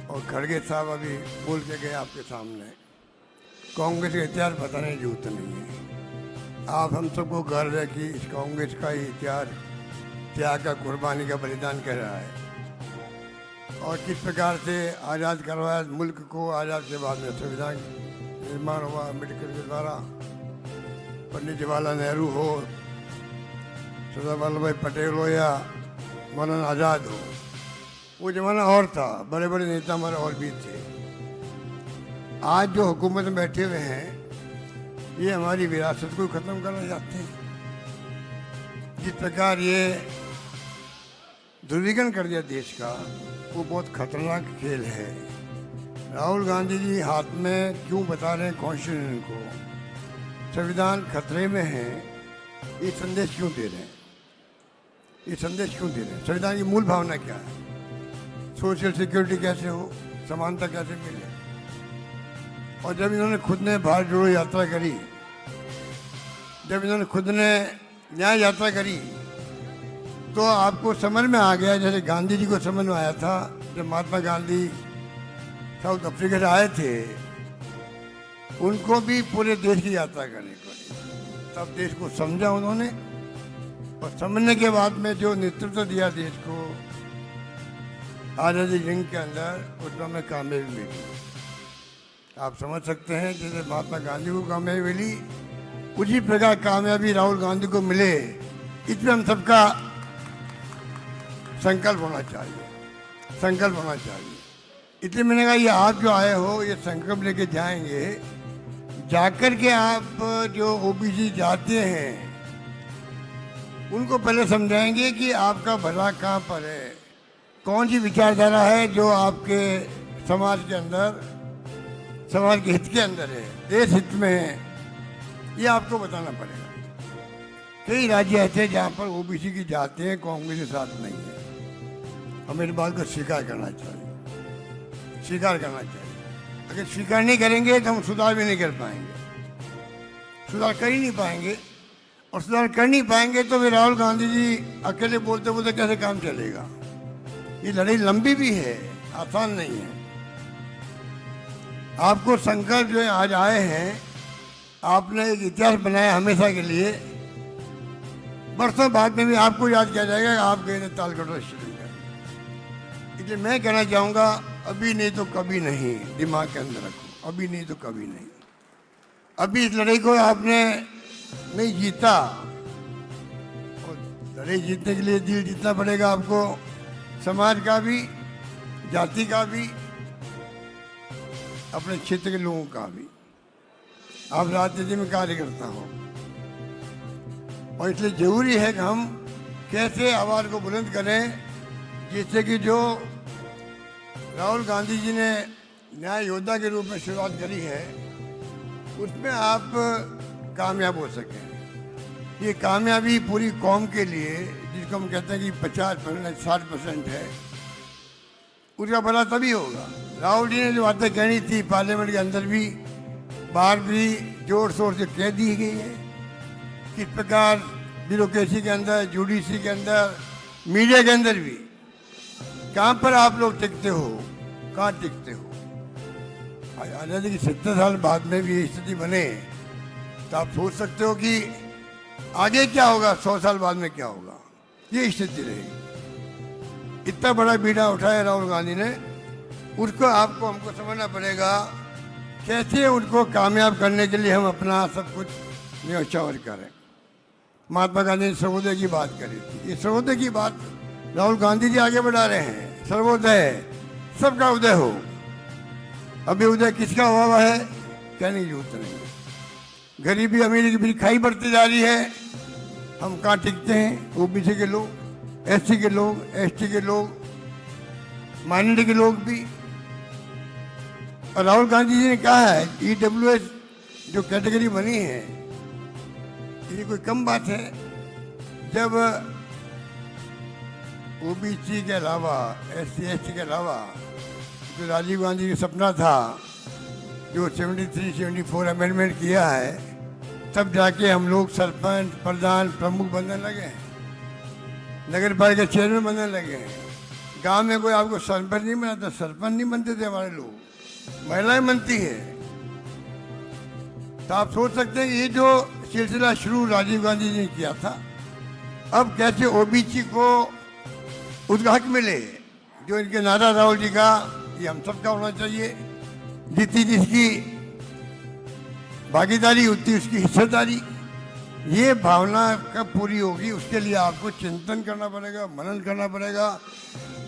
H: और खड़गे साहब अभी बोल के गए आपके सामने, कांग्रेस का इतिहास बताने की जरूरत नहीं है। आप हम सबको गर्व है कि इस कांग्रेस का ही इतिहास त्याग का, कुर्बानी का बलिदान कर रहा है, और किस प्रकार से आज़ाद करवाया मुल्क को। आज़ाद के बाद में संविधान निर्माण हुआ अम्बेडकर के द्वारा, पंडित जवाहरलाल नेहरू हो, सरदार वल्लभ भाई पटेल हो या मौलाना आज़ाद हो, वो ज़माना और था, बड़े बड़े नेता हमारे और भी थे। आज जो हुकूमत में बैठे हुए हैं, ये हमारी विरासत को ख़त्म करना चाहते हैं। जिस प्रकार ये ध्रुवीकरण कर दिया देश का, वो बहुत खतरनाक खेल है। राहुल गांधी जी हाथ में क्यों बता रहे हैं कॉन्स्टिट्यूशन को, संविधान खतरे में है, ये संदेश क्यों दे रहे हैं? ये संदेश क्यों दे रहे हैं? संविधान की मूल भावना क्या है? सोशल सिक्योरिटी कैसे हो, समानता कैसे मिले। और जब इन्होंने खुद ने भारत जोड़ो यात्रा करी, जब इन्होंने खुद ने न्याय यात्रा करी, तो आपको समझ में आ गया, जैसे गांधी जी को समझ में आया था जब महात्मा गांधी साउथ अफ्रीका से आए थे, उनको भी पूरे देश की यात्रा करनी पड़ी। तब देश को समझा उन्होंने, और समझने के बाद में जो नेतृत्व दिया देश को आज़ादी जंग के अंदर, उसमें हमें कामयाबी मिली। आप समझ सकते हैं जैसे महात्मा गांधी को कामयाबी मिली, उसी प्रकार कामयाबी राहुल गांधी को मिले, इसमें हम सबका संकल्प होना चाहिए, संकल्प होना चाहिए। इसलिए मैंने कहा ये आप जो आए हो, ये संकल्प लेके जाएंगे, जाकर के आप जो ओबीसी जाते हैं उनको पहले समझाएंगे कि आपका भला कहाँ पर है, कौन सी विचारधारा है जो आपके समाज के अंदर, समाज के हित के अंदर है, देश हित में है, ये आपको बताना पड़ेगा। कई राज्य ऐसे जहाँ पर ओबीसी की जाते हैं कांग्रेस के साथ नहीं है। हमें इस बात को स्वीकार करना चाहिए, स्वीकार करना चाहिए। अगर स्वीकार नहीं करेंगे तो हम सुधार भी नहीं कर पाएंगे, सुधार कर ही नहीं पाएंगे। और सुधार कर नहीं पाएंगे तो फिर राहुल गांधी जी अकेले बोलते बोलते कैसे काम चलेगा। ये लड़ाई लंबी भी है, आसान नहीं है। आपको संकल्प जो आज आए हैं, आपने एक इतिहास बनाया हमेशा के लिए, बरसों बाद में भी आपको याद किया जाएगा कि आप गए थे तालकटोरा स्टेडियम में। इसलिए मैं कहना चाहूँगा, अभी नहीं तो कभी नहीं, दिमाग के अंदर रखो, अभी नहीं तो कभी नहीं। अभी इस लड़ाई को आपने नहीं जीता, और लड़ाई जीतने के लिए दिल जीतना पड़ेगा आपको, समाज का भी, जाति का भी, अपने क्षेत्र के लोगों का भी। आप राजनीति में कार्य करता हो, और इसलिए जरूरी है कि हम कैसे आवाज को बुलंद करें जिससे कि जो राहुल गांधी जी ने न्याय योद्धा के रूप में शुरुआत करी है उसमें आप कामयाब हो सकें। ये कामयाबी पूरी कौम के लिए, जिसको हम कहते हैं कि 50% 60% है, उसका भला तभी होगा। राहुल जी ने जो बातें कहनी थी पार्लियामेंट के अंदर भी बाहर भी जोर शोर से कह दी गई है। किस प्रकार ब्यूरोक्रेसी के अंदर, जुडिशरी के अंदर, मीडिया के अंदर भी कहाँ पर आप लोग टिकते हो, कहाँ टिकते हो। आज़ादी की 70 साल बाद में भी ये स्थिति बने तो आप सोच सकते हो कि आगे क्या होगा, 100 साल बाद में क्या होगा। ये स्थिति रही। इतना बड़ा बीड़ा उठाया राहुल गांधी ने, उसको आपको हमको समझना पड़ेगा कैसे उनको कामयाब करने के लिए हम अपना सब कुछ न्यौछावर करें। महात्मा गांधी ने सर्वोदय की बात करी थी। ये सर्वोदय की बात राहुल गांधी जी आगे बढ़ा रहे हैं। सर्वोदय, सबका उदय हो। अभी उदय किसका हुआ है कहने की जरूरत नहीं है। गरीबी अमीरी की भी खाई बढ़ती जा रही है। हम कहाँ टिकते हैं? ओबीसी के लोग, एससी के लोग, एसटी के लोग, माइनॉरिटी के लोग भी। और राहुल गांधी जी ने कहा है ईडब्ल्यूएस जो कैटेगरी बनी है ये कोई कम बात है। जब ओबीसी के अलावा, एससी एसटी के अलावा जो राजीव गांधी का सपना था, जो 73-74 अमेंडमेंट किया है, तब जाके हम लोग सरपंच, प्रधान, प्रमुख बनने लगे हैं, नगर पालिका चेयरमैन बनने लगे हैं। गांव में कोई आपको सरपंच नहीं बनाता, सरपंच नहीं बनते थे हमारे लोग, महिलाएं बनती है। तो आप सोच सकते हैं कि ये जो सिलसिला शुरू राजीव गांधी जी ने किया था, अब कैसे ओबीसी को उसका हक मिले। जो इनके नारा राहुल जी का, ये हम सबका होना चाहिए। जितनी जिसकी भागीदारी उतनी उसकी हिस्सेदारी। ये भावना कब पूरी होगी उसके लिए आपको चिंतन करना पड़ेगा, मनन करना पड़ेगा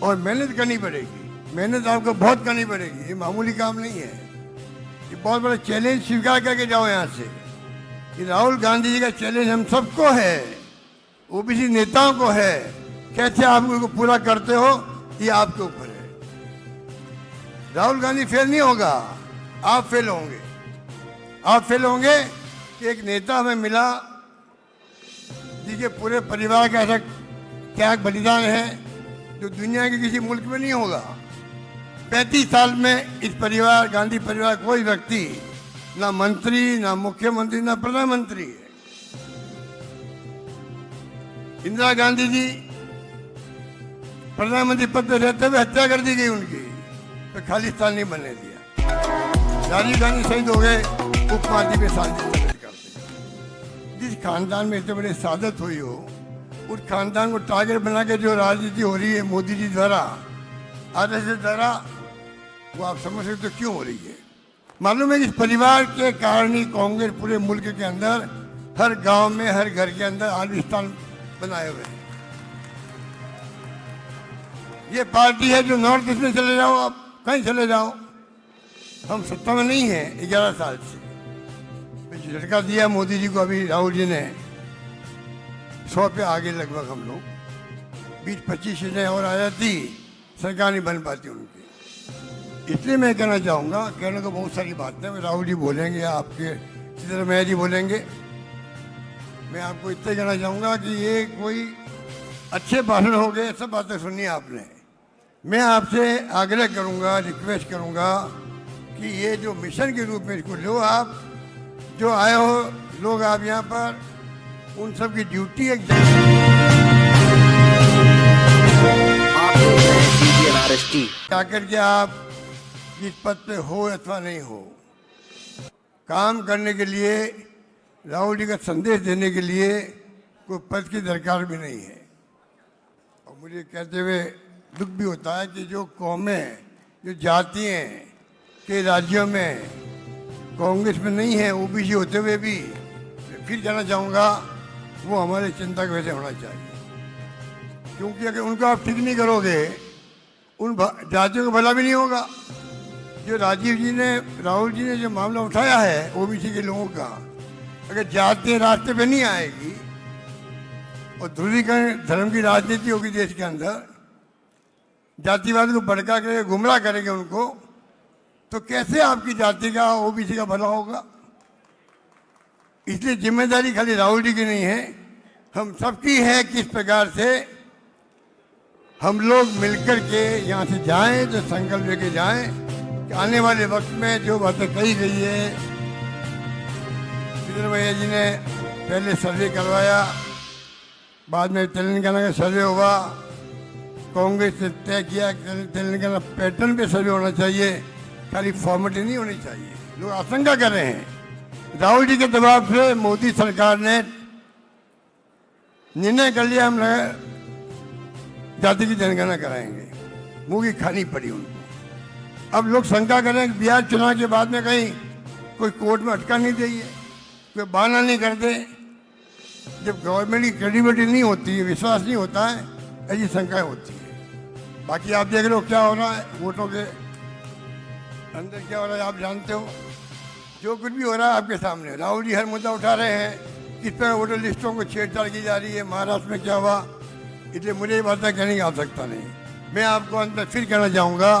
H: और मेहनत करनी पड़ेगी। मेहनत आपको बहुत करनी पड़ेगी, ये मामूली काम नहीं है। ये बहुत बड़ा चैलेंज स्वीकार करके जाओ यहाँ से कि राहुल गांधी जी का चैलेंज हम सबको है, ओबीसी नेताओं को है। कैसे आप उसको पूरा करते हो ये आपके ऊपर है। राहुल गांधी फेल नहीं होगा, आप फेल होंगे। आप फेल होंगे कि एक नेता हमें मिला जिसके पूरे परिवार का ऐसा त्याग बलिदान है जो दुनिया के किसी मुल्क में नहीं होगा। 35 साल में इस परिवार, गांधी परिवार, कोई व्यक्ति ना मंत्री, ना मुख्यमंत्री, ना प्रधानमंत्री है। इंदिरा गांधी जी प्रधानमंत्री पद पर रहते हुए हत्या कर दी गई उनकी, तो खालिस्तान नहीं बनने दिया। राजीव गांधी शहीद हो गए, उपमादी में शांति करते। जिस खानदान में इतने बड़े सादत हुई हो, उस खानदान को टारगेट बना के जो राजनीति हो रही है मोदी जी द्वारा, आरएसएस द्वारा, वो आप समझ सकते हो क्यों हो रही है। मालूम है कि इस परिवार के कारण ही कांग्रेस पूरे मुल्क के अंदर हर गांव में, हर घर के अंदर आलिस्तान बनाए हुए हैं। ये पार्टी है जो नॉर्थ ईस्ट में चले जाओ, आप कहीं चले जाओ, हम सत्ता में नहीं है 11 साल से। झटका दिया मोदी जी को, अभी राहुल जी ने 100 पे आगे लगभग हम लोग 20-25 सीटें और आ जाती, सरकार नहीं बन पाती उनकी। इसलिए मैं कहना चाहूँगा, कहने को बहुत सारी बातें राहुल जी बोलेंगे, आपके सिद्धरमैया जी बोलेंगे। मैं आपको इतना कहना चाहूँगा कि ये कोई अच्छे भाषण हो गए, सब बातें सुनिए आपने। मैं आपसे आग्रह करूँगा, रिक्वेस्ट करूँगा कि ये जो मिशन के रूप में इसको लो। आप जो आए हो लोग, आप यहाँ पर, उन सब की ड्यूटी एक जाकर के आप जिस पद पे हो अथवा नहीं हो, काम करने के लिए, राहुल जी का संदेश देने के लिए कोई पद की दरकार भी नहीं है। और मुझे कहते हुए दुख भी होता है कि जो कौमें, जो जातियाँ के राज्यों में कांग्रेस में नहीं है, ओबीसी होते हुए भी, फिर कहना चाहूँगा वो हमारे चिंता के वजह होना चाहिए। क्योंकि अगर उनको आप ठीक नहीं करोगे, उन जातियों का भला भी नहीं होगा। जो राहुल जी ने जो मामला उठाया है ओबीसी के लोगों का, अगर जाति रास्ते पे नहीं आएगी और ध्रुवीकरण धर्म की राजनीति होगी देश के अंदर, जातिवाद को भड़का के गुमराह करेंगे उनको, तो कैसे आपकी जाति का ओबीसी का भला होगा? इसलिए जिम्मेदारी खाली राहुल जी की नहीं है, हम सबकी है। किस प्रकार से हम लोग मिलकर के यहाँ से जाएं, तो संकल्प लेके जाएं कि आने वाले वक्त में जो बातें कही गई है, श्रीधर भैया जी ने पहले सर्वे करवाया, बाद में तेलंगाना का सर्वे हुआ, कांग्रेस ने तय किया कि तेलंगाना पैटर्न पे सर्वे होना चाहिए, खाली फॉर्मेलिटी नहीं होनी चाहिए। लोग आशंका कर रहे हैं राहुल जी के दबाव से मोदी सरकार ने निर्णय कर लिया हम जाति की जनगणना कराएंगे, मुंह की खानी पड़ी उनको। अब लोग शंका कर रहे हैं कि बिहार चुनाव के बाद में कहीं कोई कोर्ट में अटका नहीं देगी, कोई बहाना नहीं कर दे। जब गवर्नमेंट की क्रेडिबिलिटी नहीं होती है, विश्वास नहीं होता है, ऐसी शंकाएं होती है। बाकी आप देख रहे हो क्या हो रहा है, वोटों के अंदर क्या हो रहा है आप जानते हो। जो कुछ भी हो रहा है आपके सामने, राहुल जी हर मुद्दा उठा रहे हैं, किस तरह वोटर लिस्टों को छेड़छाड़ की जा रही है, महाराष्ट्र में क्या हुआ, इसलिए मुझे ये बातें कहने की आवश्यकता नहीं। मैं आपको अंत में फिर कहना चाहूँगा,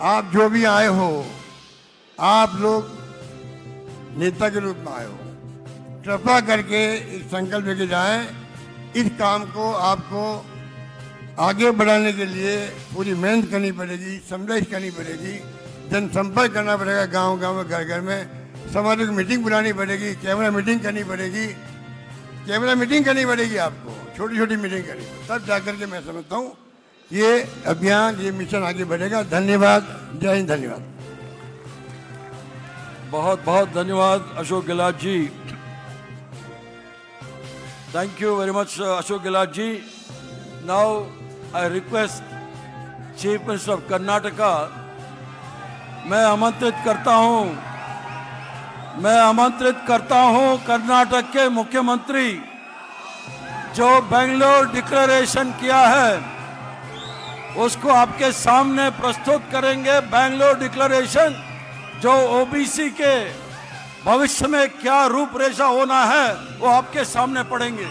H: आप जो भी आए हो, आप लोग नेता के रूप में आए हो, कृपा करके एक संकल्प लेके जाएं। इस काम को आपको आगे बढ़ाने के लिए पूरी मेहनत करनी पड़ेगी, समझाइश करनी पड़ेगी, जनसंपर्क करना पड़ेगा, गांव-गांव में, घर-घर में, सामाजिक मीटिंग बुलानी पड़ेगी, कैमरा मीटिंग करनी पड़ेगी, आपको छोटी-छोटी मीटिंग करनी, तब जाकर के मैं समझता हूँ ये अभियान, ये मिशन आगे बढ़ेगा। धन्यवाद, जय हिंद, धन्यवाद।
E: बहुत बहुत धन्यवाद Ashok Gehlot ji. Thank you very much Ashok Gehlot ji. Now I request chief minister of Karnataka, मैं आमंत्रित करता हूं कर्नाटक के मुख्यमंत्री जो बेंगलोर डिक्लेरेशन किया है उसको आपके सामने प्रस्तुत करेंगे। बेंगलोर डिक्लेरेशन जो ओबीसी के भविष्य में क्या रूपरेखा होना है वो आपके सामने पढ़ेंगे।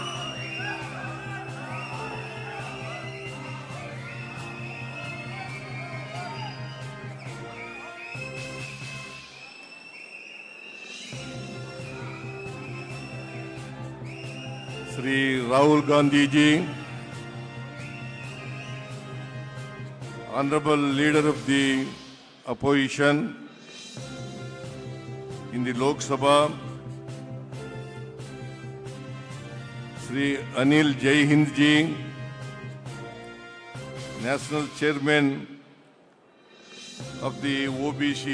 I: Shri Rahul Gandhi ji, Honorable Leader of the Opposition in the Lok Sabha, Shri Anil Jai Hind ji, National Chairman of the OBC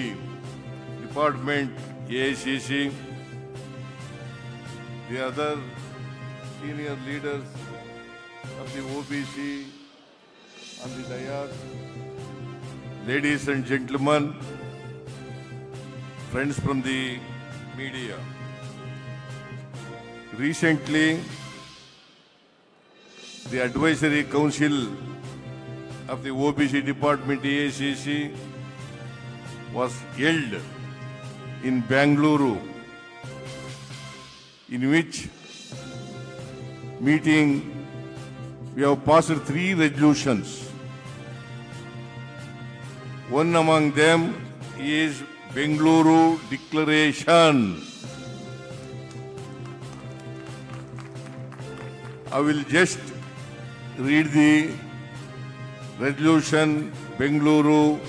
I: Department, AICC, the other senior leaders of the OBC on the dais, ladies and gentlemen, friends from the media. Recently, the Advisory Council of the OBC Department AICC was held in Bangalore, in which meeting we have passed 3 resolutions. One among them is Bengaluru Declaration. I will just read the resolution, Bengaluru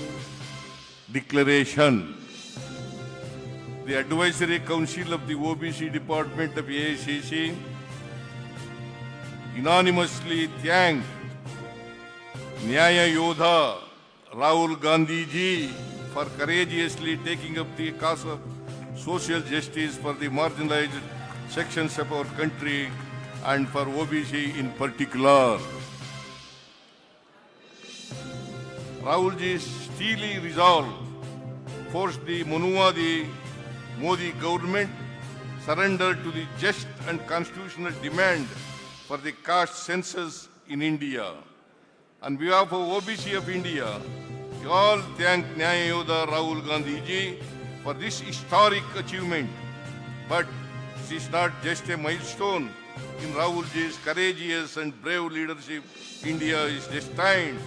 I: Declaration. The Advisory Council of the OBC Department of AICC unanimously thank Nyaya Yodha Rahul Gandhi ji for courageously taking up the cause of social justice for the marginalized sections of our country and for OBC in particular. Rahul ji's steely resolve forced the Manuwadi Modi government surrender to the just and constitutional demand for the caste census in India. On behalf of OBC of India, we all thank Nyaya Yodha Rahul Gandhi ji for this historic achievement. But this is not just a milestone in Rahulji's courageous and brave leadership, India is destined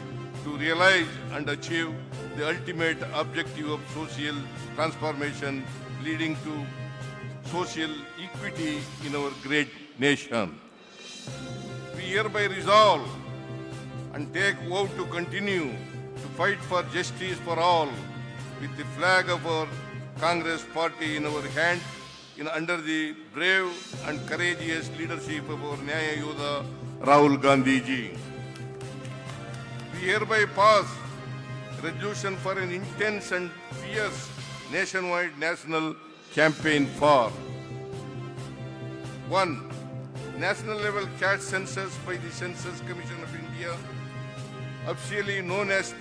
I: to realize and achieve the ultimate objective of social transformation, leading to social equity in our great nation. We hereby resolve and take oath to continue to fight for justice for all with the flag of our Congress party in our hand, under the brave and courageous leadership of our Nyaya Yoda Rahul Gandhi ji. We hereby pass resolution for an intense and fierce nationwide national campaign for 1. National level caste census by the Census Commission of India, officially known as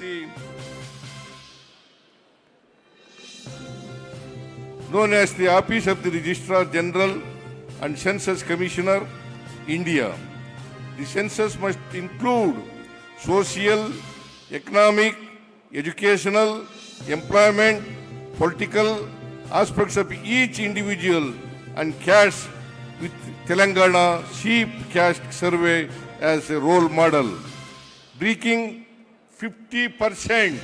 I: the Office of the Registrar General and Census Commissioner, India. The census must include social, economic, educational, employment, political aspects of each individual and caste, with Telangana Sheep Caste Survey as a role model. Breaking 50%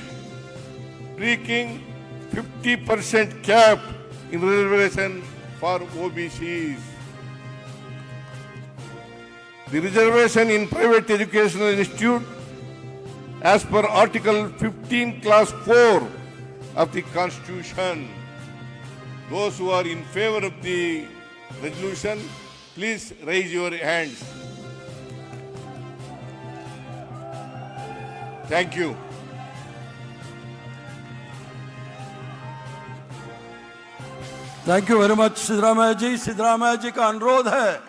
I: cap in reservation for OBCs. The reservation in private educational institute as per Article 15 Clause 4 of the Constitution. Those who are in favor of the resolution, please raise your hands. Thank you.
E: Thank you very much Siddaramaiah ji. Siddaramaiah ji का अनुरोध है,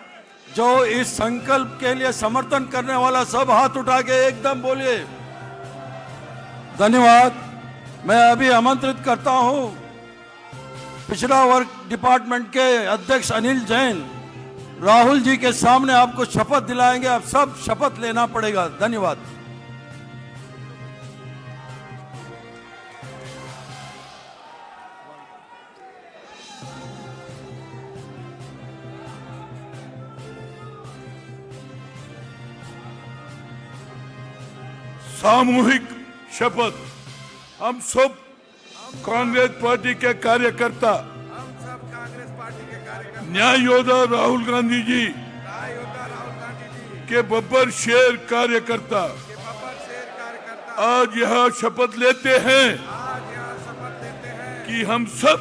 E: जो इस संकल्प के लिए समर्थन करने वाला सब हाथ उठा के एकदम बोलिए धन्यवाद। मैं अभी आमंत्रित करता हूं पिछड़ा वर्ग डिपार्टमेंट के अध्यक्ष अनिल जैन राहुल जी के सामने आपको शपथ दिलाएंगे। आप सब शपथ लेना पड़ेगा। धन्यवाद।
C: सामूहिक शपथ। हम सब कांग्रेस पार्टी के कार्यकर्ता, न्याय योद्धा राहुल गांधी जी के बब्बर शेर कार्यकर्ता आज यह शपथ लेते हैं कि हम सब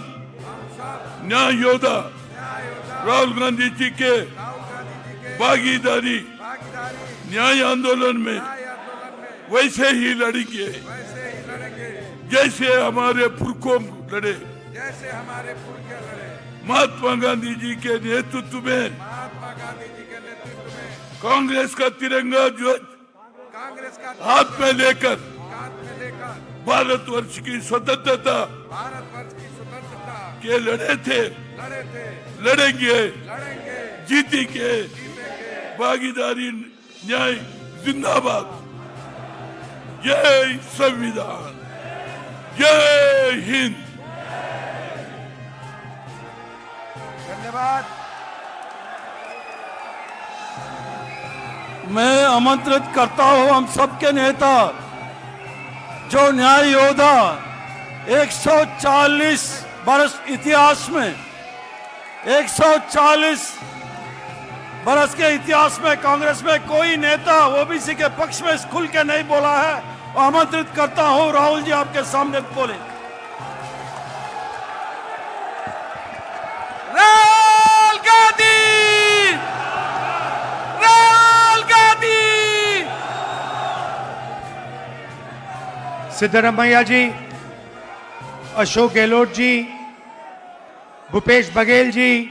C: न्याय योद्धा राहुल गांधी जी के भागीदारी न्याय आंदोलन में वैसे ही लड़ेंगे जैसे हमारे पुरखों लड़े। महात्मा गांधी जी के नेतृत्व में कांग्रेस का तिरंगा ध्वज हाथ में लेकर भारतवर्ष की स्वतंत्रता के लड़े थे, लड़ेंगे, जीतेंगे। भागीदारी न्याय जिंदाबाद। जय संविधान, जय हिंद।
D: धन्यवाद।
E: मैं आमंत्रित करता हूं हम सबके नेता, जो न्याय योद्धा 140 बरस इतिहास में 140 बरस के इतिहास में कांग्रेस में कोई नेता ओबीसी के पक्ष में खुल के नहीं बोला है। आमंत्रित करता हूं राहुल जी आपके सामने बोले।
F: राहुल गांधी, राहुल गांधी।
B: सिद्धरामैया जी, अशोक गहलोत जी, भूपेश बघेल जी,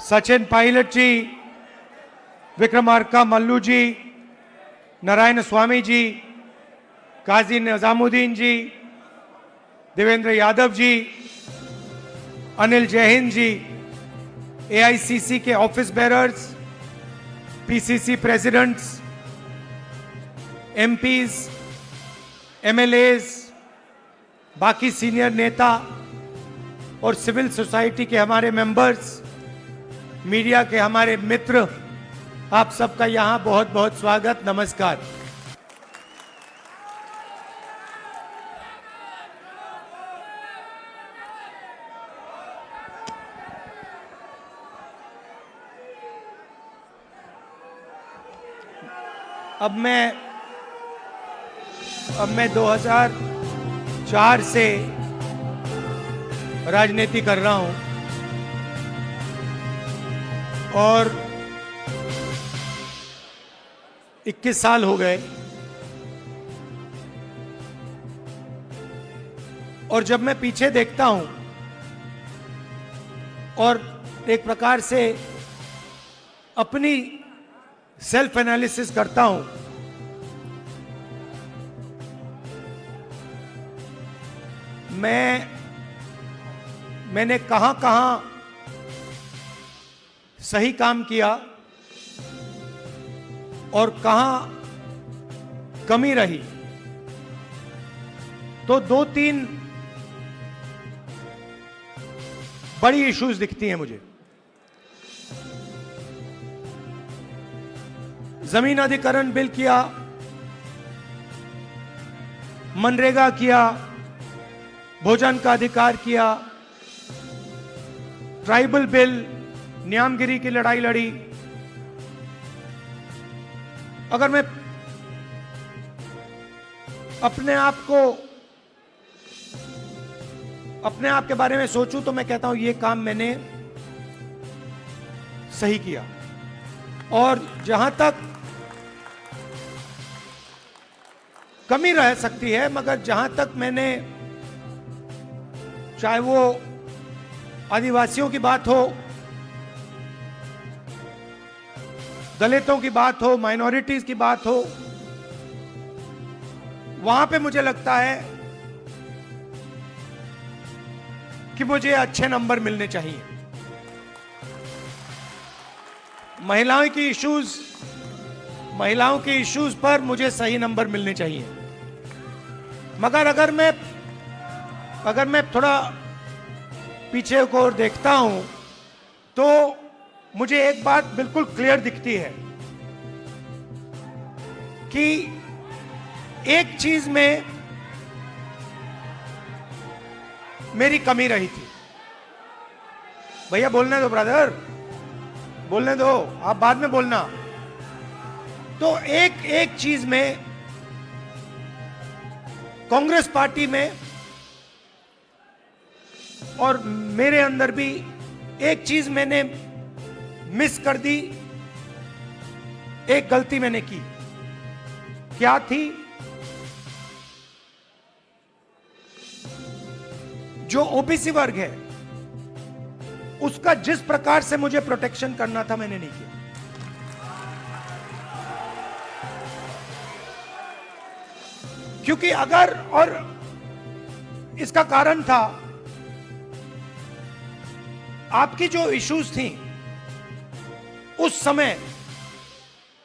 B: सचिन पायलट जी, विक्रमार्का मल्लू जी, नारायण स्वामी जी, काजी निजामुद्दीन जी, देवेंद्र यादव जी, अनिल जैन जी, एआईसीसी के office bearers, PCC presidents, MPs, MLAs, बाकी सीनियर नेता और सिविल सोसाइटी के हमारे मेंबर्स, मीडिया के हमारे मित्र, आप सबका यहां बहुत बहुत स्वागत, नमस्कार। अब मैं 2004 से राजनीति कर रहा हूं और 21 साल हो गए। और जब मैं पीछे देखता हूं और एक प्रकार से अपनी सेल्फ एनालिसिस करता हूं, मैंने कहां सही काम किया और कहां कमी रही, तो 2-3 बड़ी इश्यूज दिखती हैं मुझे। जमीन अधिग्रहण बिल किया, मनरेगा किया, भोजन का अधिकार किया, ट्राइबल बिल, न्यामगिरी की लड़ाई लड़ी। अगर मैं अपने आप के बारे में सोचूं तो मैं कहता हूं ये काम मैंने सही किया। और जहां तक कमी रह सकती है, मगर जहां तक मैंने, चाहे वो आदिवासियों की बात हो, दलितों की बात हो, माइनॉरिटीज की बात हो, वहां पे मुझे लगता है कि मुझे अच्छे नंबर मिलने चाहिए। महिलाओं की इश्यूज पर मुझे सही नंबर मिलने चाहिए। मगर अगर मैं थोड़ा पीछे को और देखता हूं तो मुझे एक बात बिल्कुल क्लियर दिखती है कि एक चीज में मेरी कमी रही थी। भैया बोलने दो, ब्रदर बोलने दो, आप बाद में बोलना। तो एक चीज में कांग्रेस पार्टी में और मेरे अंदर भी एक चीज मैंने मिस कर दी, एक गलती मैंने की। क्या थी? जो ओबीसी वर्ग है उसका जिस प्रकार से मुझे प्रोटेक्शन करना था मैंने नहीं किया। क्योंकि अगर, और इसका कारण था आपकी जो इश्यूज थी उस समय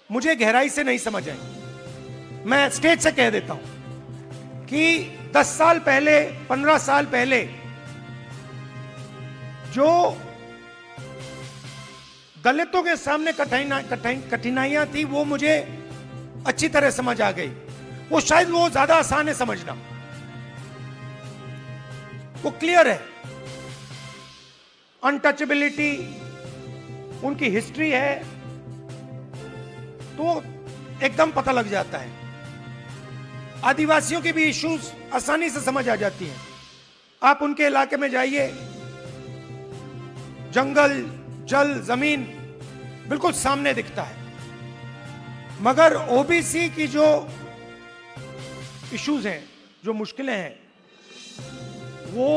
B: मुझे गहराई से नहीं समझ आई। मैं स्टेज से कह देता हूं कि 10 साल पहले, 15 साल पहले जो दलितों के सामने कठिनाइयां थी वो मुझे अच्छी तरह समझ आ गई। वो शायद वो ज्यादा आसान है समझना, वो क्लियर है। अनटचेबिलिटी, उनकी हिस्ट्री है, तो एकदम पता लग जाता है। आदिवासियों की भी इश्यूज आसानी से समझ आ जाती हैं। आप उनके इलाके में जाइए, जंगल, जल, जमीन बिल्कुल सामने दिखता है। मगर ओबीसी की जो इश्यूज हैं, जो मुश्किलें हैं, वो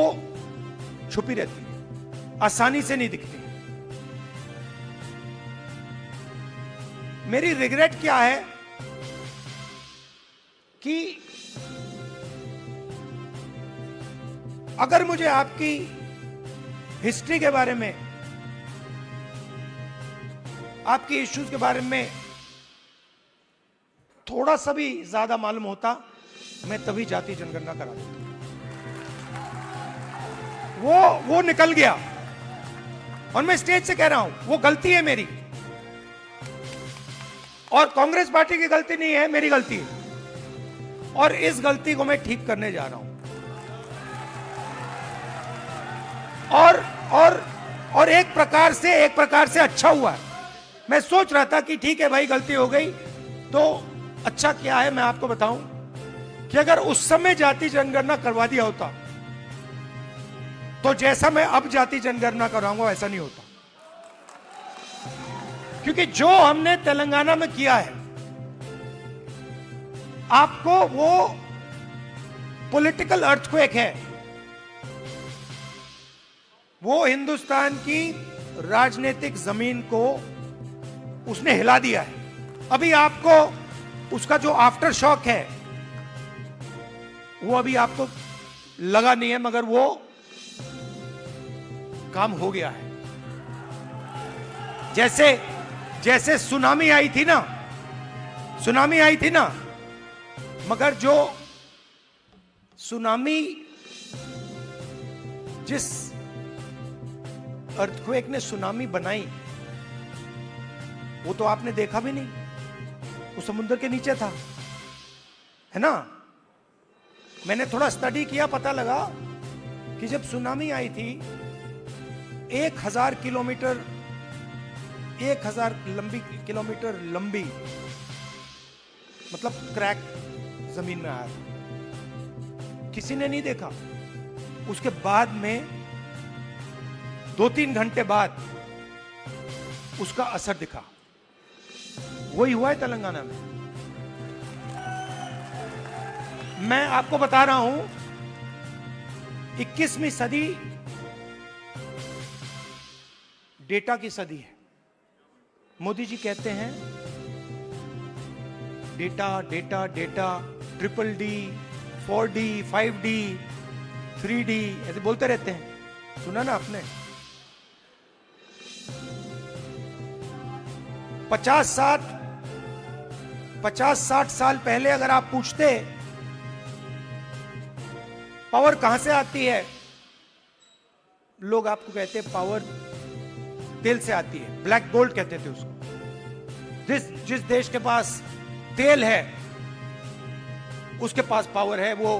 B: छुपी रहती है, आसानी से नहीं दिखती। मेरी रिग्रेट क्या है कि अगर मुझे आपकी हिस्ट्री के बारे में, आपकी इश्यूज के बारे में थोड़ा सा भी ज्यादा मालूम होता, मैं तभी जाति जनगणना करा देता। वो निकल गया। और मैं स्टेज से कह रहा हूं वो गलती है मेरी, और कांग्रेस पार्टी की गलती नहीं है, मेरी गलती है, और इस गलती को मैं ठीक करने जा रहा हूं। और एक प्रकार से अच्छा हुआ है। मैं सोच रहा था कि ठीक है भाई, गलती हो गई, तो अच्छा क्या है मैं आपको बताऊं कि अगर उस समय जाति जनगणना करवा दिया होता तो जैसा मैं अब जाति जनगणना कराऊंगा वैसा नहीं होता। क्योंकि जो हमने तेलंगाना में किया है, आपको वो पॉलिटिकल अर्थक्वेक है, वो हिंदुस्तान की राजनीतिक जमीन को उसने हिला दिया है। अभी आपको उसका जो आफ्टर शॉक है वो अभी आपको लगा नहीं है, मगर वो काम हो गया है। जैसे सुनामी आई थी ना, मगर जो सुनामी, जिस अर्थक्वेक ने सुनामी बनाई, वो तो आपने देखा भी नहीं, वो समुद्र के नीचे था, है ना। मैंने थोड़ा स्टडी किया, पता लगा कि जब सुनामी आई थी 1000 किलोमीटर लंबी, मतलब क्रैक जमीन में आया था, किसी ने नहीं देखा। उसके बाद में 2-3 घंटे बाद उसका असर दिखा। वही हुआ है तेलंगाना में। मैं आपको बता रहा हूं, 21वीं सदी डेटा की सदी है। मोदी जी कहते हैं data data data, DDD, 4D, 5D, 3D, ऐसे बोलते रहते हैं, सुना ना आपने। 50-60 साल पहले अगर आप पूछते पावर कहां से आती है, लोग आपको कहते पावर तेल से आती है, ब्लैक गोल्ड कहते थे उसको। जिस देश के पास तेल है उसके पास पावर है, वो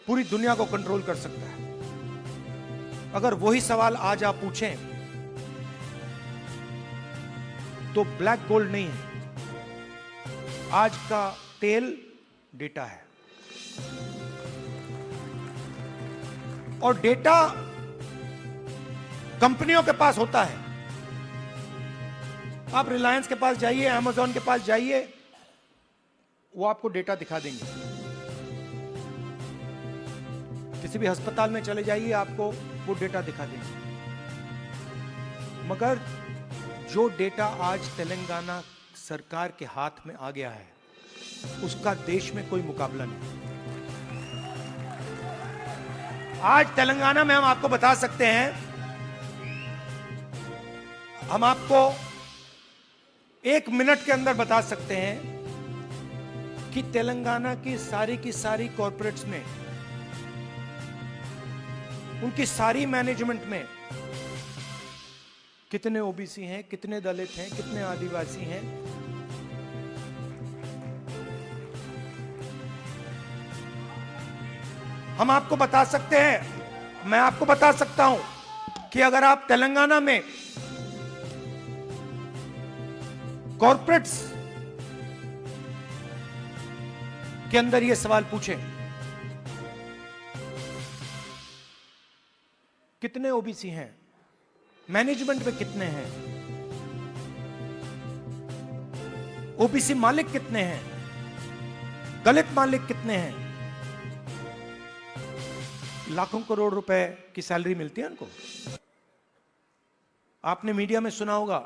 B: पूरी दुनिया को कंट्रोल कर सकता है। अगर वही सवाल आज आप पूछें तो ब्लैक गोल्ड नहीं है, आज का तेल डेटा है। और डेटा कंपनियों के पास होता है। आप रिलायंस के पास जाइए, अमेज़न के पास जाइए, वो आपको डेटा दिखा देंगे। किसी भी अस्पताल में चले जाइए, आपको वो डेटा दिखा देंगे। मगर जो डेटा आज तेलंगाना सरकार के हाथ में आ गया है, उसका देश में कोई मुकाबला नहीं। आज तेलंगाना में हम आपको बता सकते हैं, हम आपको 1 मिनट के अंदर बता सकते हैं कि तेलंगाना की सारी कॉर्पोरेट्स में, उनकी सारी मैनेजमेंट में कितने ओबीसी हैं, कितने दलित हैं, कितने आदिवासी हैं। हम आपको बता सकते हैं, मैं आपको बता सकता हूं कि अगर आप तेलंगाना में कॉर्पोरेट्स के अंदर यह सवाल पूछें, कितने ओबीसी हैं, मैनेजमेंट में कितने हैं, ओबीसी मालिक कितने हैं, दलित मालिक कितने हैं, लाखों करोड़ रुपए की सैलरी मिलती है उनको। आपने मीडिया में सुना होगा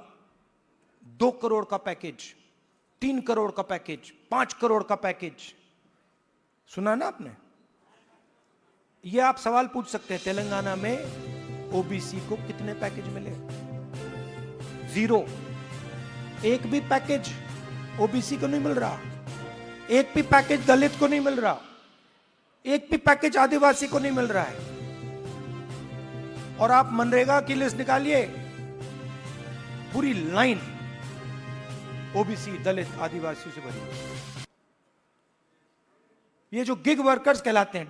B: 2 करोड़ का पैकेज, 3 करोड़ का पैकेज, 5 करोड़ का पैकेज, सुना ना आपने। ये आप सवाल पूछ सकते हैं, तेलंगाना में ओबीसी को कितने पैकेज मिले? 0। एक भी पैकेज ओबीसी को नहीं मिल रहा, एक भी पैकेज दलित को नहीं मिल रहा, एक भी पैकेज आदिवासी को नहीं मिल रहा है। और आप मनरेगा की लिस्ट निकालिए, पूरी लाइन ओबीसी, दलित, आदिवासियों से भरी। ये जो गिग वर्कर्स कहलाते हैं,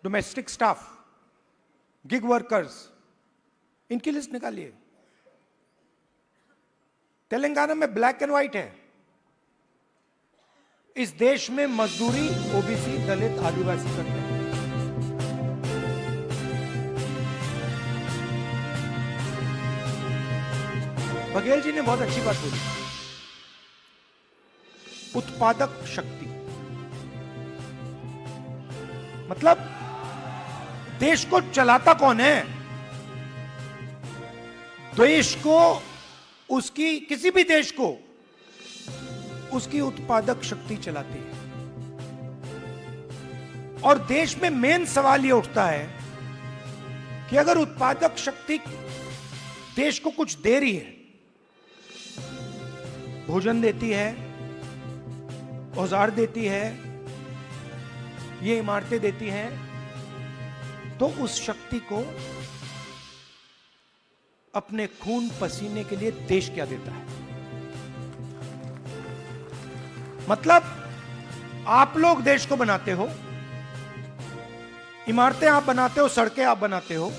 B: डोमेस्टिक स्टाफ, गिग वर्कर्स, इनकी लिस्ट निकालिए। तेलंगाना में ब्लैक एंड व्हाइट है। इस देश में मजदूरी ओबीसी, दलित, आदिवासी करते हैं। बघेल जी ने बहुत अच्छी बात बोली, उत्पादक शक्ति। मतलब देश को चलाता कौन है? देश को, उसकी, किसी भी देश को उसकी उत्पादक शक्ति चलाती है। और देश में मेन सवाल यह उठता है कि अगर उत्पादक शक्ति देश को कुछ दे रही है, भोजन देती है, औजार देती है, ये इमारतें देती हैं, तो उस शक्ति को अपने खून पसीने के लिए देश क्या देता है? मतलब आप लोग देश को बनाते हो, इमारतें आप बनाते हो, सड़कें आप बनाते हो,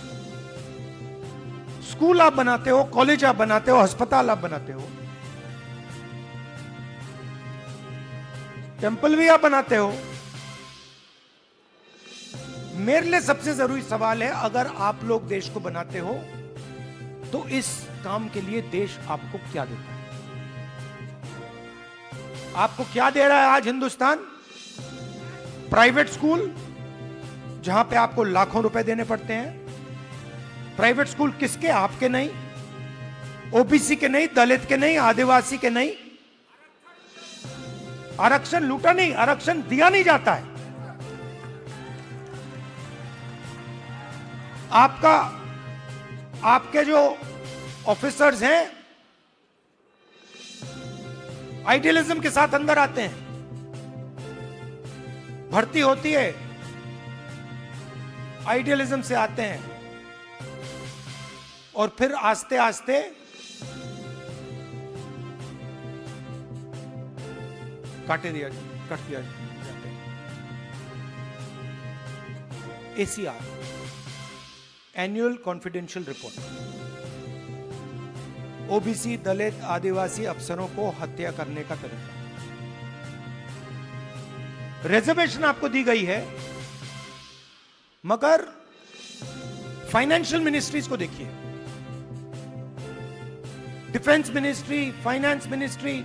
B: स्कूल आप बनाते हो, कॉलेज आप बनाते हो, अस्पताल आप बनाते हो, टेंपल भी आप बनाते हो। मेरे लिए सबसे जरूरी सवाल है, अगर आप लोग देश को बनाते हो तो इस काम के लिए देश आपको क्या देता है? आपको क्या दे रहा है आज हिंदुस्तान? प्राइवेट स्कूल, जहां पे आपको लाखों रुपए देने पड़ते हैं। प्राइवेट स्कूल किसके? आपके नहीं, ओबीसी के नहीं, दलित के नहीं, आदिवासी के नहीं। आरक्षण लूटा नहीं, आरक्षण दिया नहीं जाता है। आपके जो ऑफिसर्स हैं आइडियलिज्म के साथ अंदर आते हैं, भर्ती होती है, आइडियलिज्म से आते हैं और फिर आस्ते आस्ते कट दिया जाते हैं। ACR, annual confidential report, OBC, dalit, adivasi अफसरों को हत्या करने का तरीका। रिजर्वेशन आपको दी गई है, मगर फाइनेंशियल मिनिस्ट्रीज को देखिए, डिफेंस मिनिस्ट्री, फाइनेंस मिनिस्ट्री,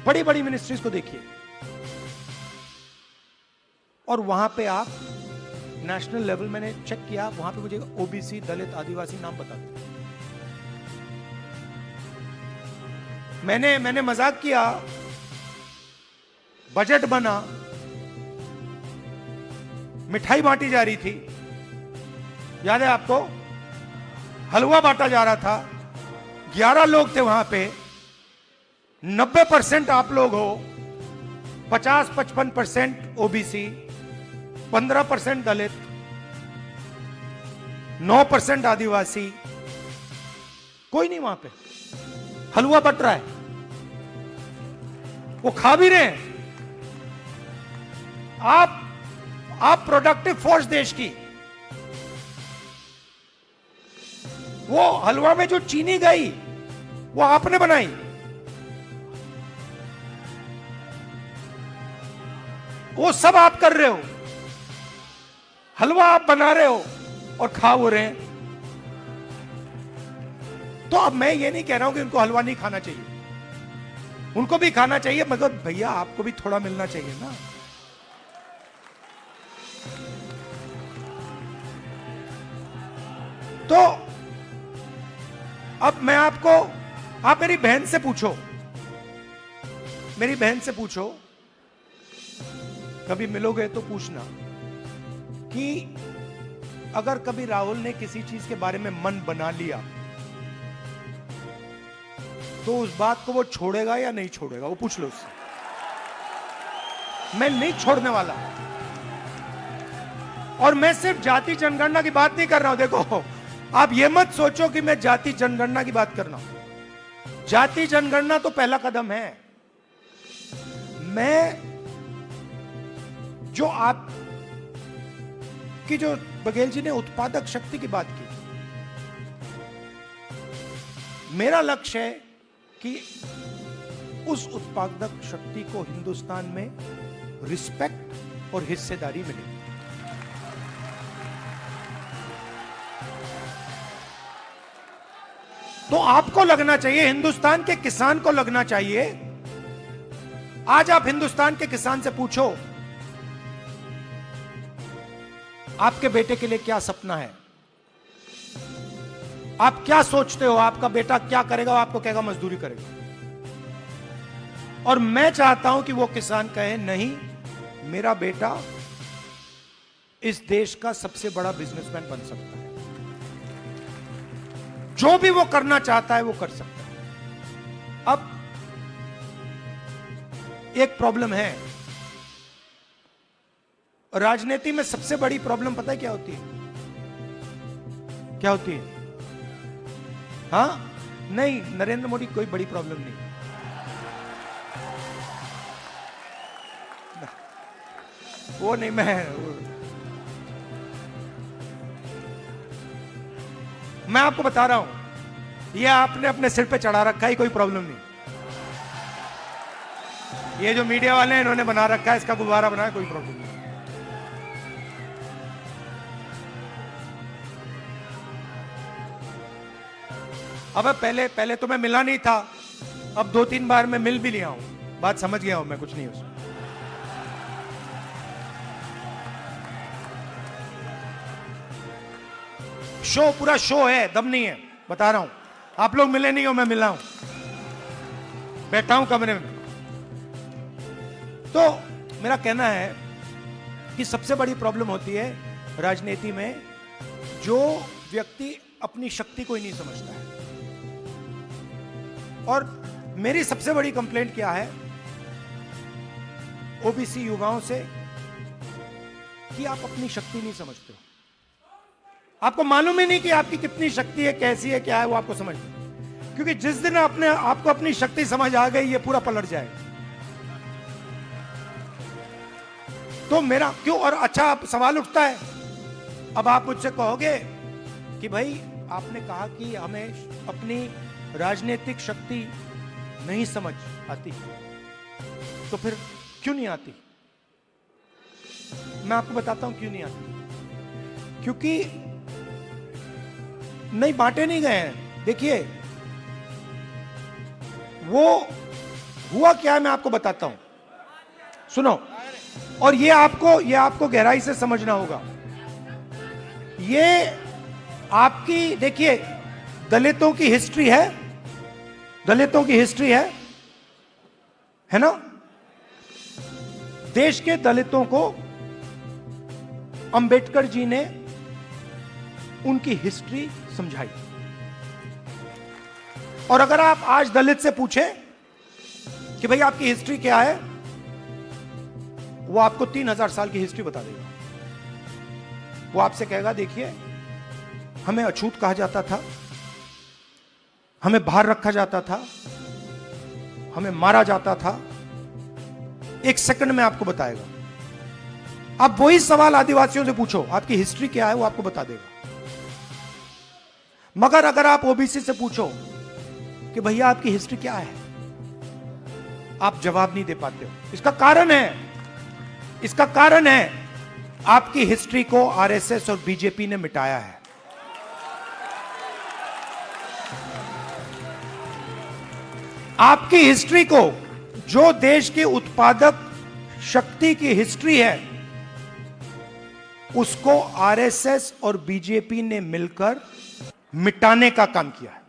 B: बड़ी बड़ी मिनिस्ट्रीज को देखिए, और वहां पे आप नेशनल लेवल, मैंने चेक किया, वहां पे मुझे ओबीसी, दलित, आदिवासी नाम बताते। मैंने मजाक किया, बजट बना, मिठाई बांटी जा रही थी, याद है आपको? हलवा बांटा जा रहा था, 11 लोग थे वहां पे, 90% आप लोग हो, 50-55% ओबीसी, 15% दलित, 9% आदिवासी, कोई नहीं वहां पे। हलवा बट रहा है, वो खा भी रहे हैं। आप प्रोडक्टिव फोर्स देश की, वो हलवा में जो चीनी गई वो आपने बनाई। वो सब आप कर रहे हो, हलवा आप बना रहे हो और खा हो रहे हैं। तो अब मैं ये नहीं कह रहा हूं कि उनको हलवा नहीं खाना चाहिए, उनको भी खाना चाहिए, मगर भैया आपको भी थोड़ा मिलना चाहिए ना। तो अब मैं आपको, आप मेरी बहन से पूछो, मेरी बहन से पूछो, कभी मिलोगे तो पूछना कि अगर कभी राहुल ने किसी चीज के बारे में मन बना लिया तो उस बात को वो छोड़ेगा या नहीं छोड़ेगा, वो पूछ लो उससे। मैं नहीं छोड़ने वाला। और मैं सिर्फ जाति जनगणना की बात नहीं कर रहा हूं। देखो, आप ये मत सोचो कि मैं जाति जनगणना की बात कर रहा हूं। जाति जनगणना तो पहला कदम है। मैं जो आप कि जो बघेल जी ने उत्पादक शक्ति की बात की, मेरा लक्ष्य है कि उस उत्पादक शक्ति को हिंदुस्तान में रिस्पेक्ट और हिस्सेदारी मिले। तो आपको लगना चाहिए, हिंदुस्तान के किसान को लगना चाहिए। आज आप हिंदुस्तान के किसान से पूछो, आपके बेटे के लिए क्या सपना है, आप क्या सोचते हो, आपका बेटा क्या करेगा? वो आपको कहेगा मजदूरी करेगा। और मैं चाहता हूं कि वो किसान कहे, नहीं, मेरा बेटा इस देश का सबसे बड़ा बिजनेसमैन बन सकता है। जो भी वो करना चाहता है वो कर सकता है। अब एक प्रॉब्लम है, राजनीति में सबसे बड़ी प्रॉब्लम पता है क्या होती है? क्या होती है? हाँ, नहीं, नरेंद्र मोदी कोई बड़ी प्रॉब्लम नहीं। वो नहीं, मैं आपको बता रहा हूं, ये आपने अपने सिर पे चढ़ा रखा है, कोई प्रॉब्लम नहीं। ये जो मीडिया वाले हैं, इन्होंने बना रखा है, इसका गुब्बारा बनाया, कोई प्रॉब्लम नहीं। अब पहले तो मैं मिला नहीं था, अब 2-3 बार मैं मिल भी लिया हूं, बात समझ गया हूं मैं, कुछ नहीं उसमें। शो, पूरा शो है, दम नहीं है, बता रहा हूं। आप लोग मिले नहीं हो, मैं मिला हूं, बैठा हूं कमरे में। तो मेरा कहना है कि सबसे बड़ी प्रॉब्लम होती है राजनीति में, जो व्यक्ति अपनी शक्ति को ही नहीं समझता है। और मेरी सबसे बड़ी कंप्लेंट क्या है ओबीसी युवाओं से, कि आप अपनी शक्ति नहीं समझते हो। आपको मालूम ही नहीं कि आपकी कितनी शक्ति है, कैसी है, क्या है, वो आपको समझ। क्योंकि जिस दिन आपको अपनी शक्ति समझ आ गई, ये पूरा पलट जाएगा। तो मेरा क्यों, और अच्छा आप सवाल उठता है, अब आप मुझसे कहोगे कि भाई आपने कहा कि हमें अपनी राजनीतिक शक्ति नहीं समझ आती, तो फिर क्यों नहीं आती? मैं आपको बताता हूं क्यों नहीं आती। क्योंकि नहीं, बांटे नहीं गए हैं। देखिए, वो हुआ क्या है, मैं आपको बताता हूं, सुनो। और ये आपको गहराई से समझना होगा। ये आपकी, देखिए, दलितों की हिस्ट्री है, दलितों की हिस्ट्री है ना? देश के दलितों को अंबेडकर जी ने उनकी हिस्ट्री समझाई। और अगर आप आज दलित से पूछें कि भाई आपकी हिस्ट्री क्या है, वो आपको 3000 साल की हिस्ट्री बता देगा। वो आपसे कहेगा, देखिए, हमें अछूत कहा जाता था, हमें बाहर रखा जाता था, हमें मारा जाता था। 1 सेकंड में आपको बताएगा। आप वही सवाल आदिवासियों से पूछो, आपकी हिस्ट्री क्या है, वो आपको बता देगा। मगर अगर आप ओबीसी से पूछो कि भैया आपकी हिस्ट्री क्या है, आप जवाब नहीं दे पाते हो। इसका कारण है आपकी हिस्ट्री को आरएसएस और बीजेपी ने मिटाया है। आपकी हिस्ट्री को, जो देश की उत्पादक शक्ति की हिस्ट्री है, उसको आरएसएस और बीजेपी ने मिलकर मिटाने का काम किया है।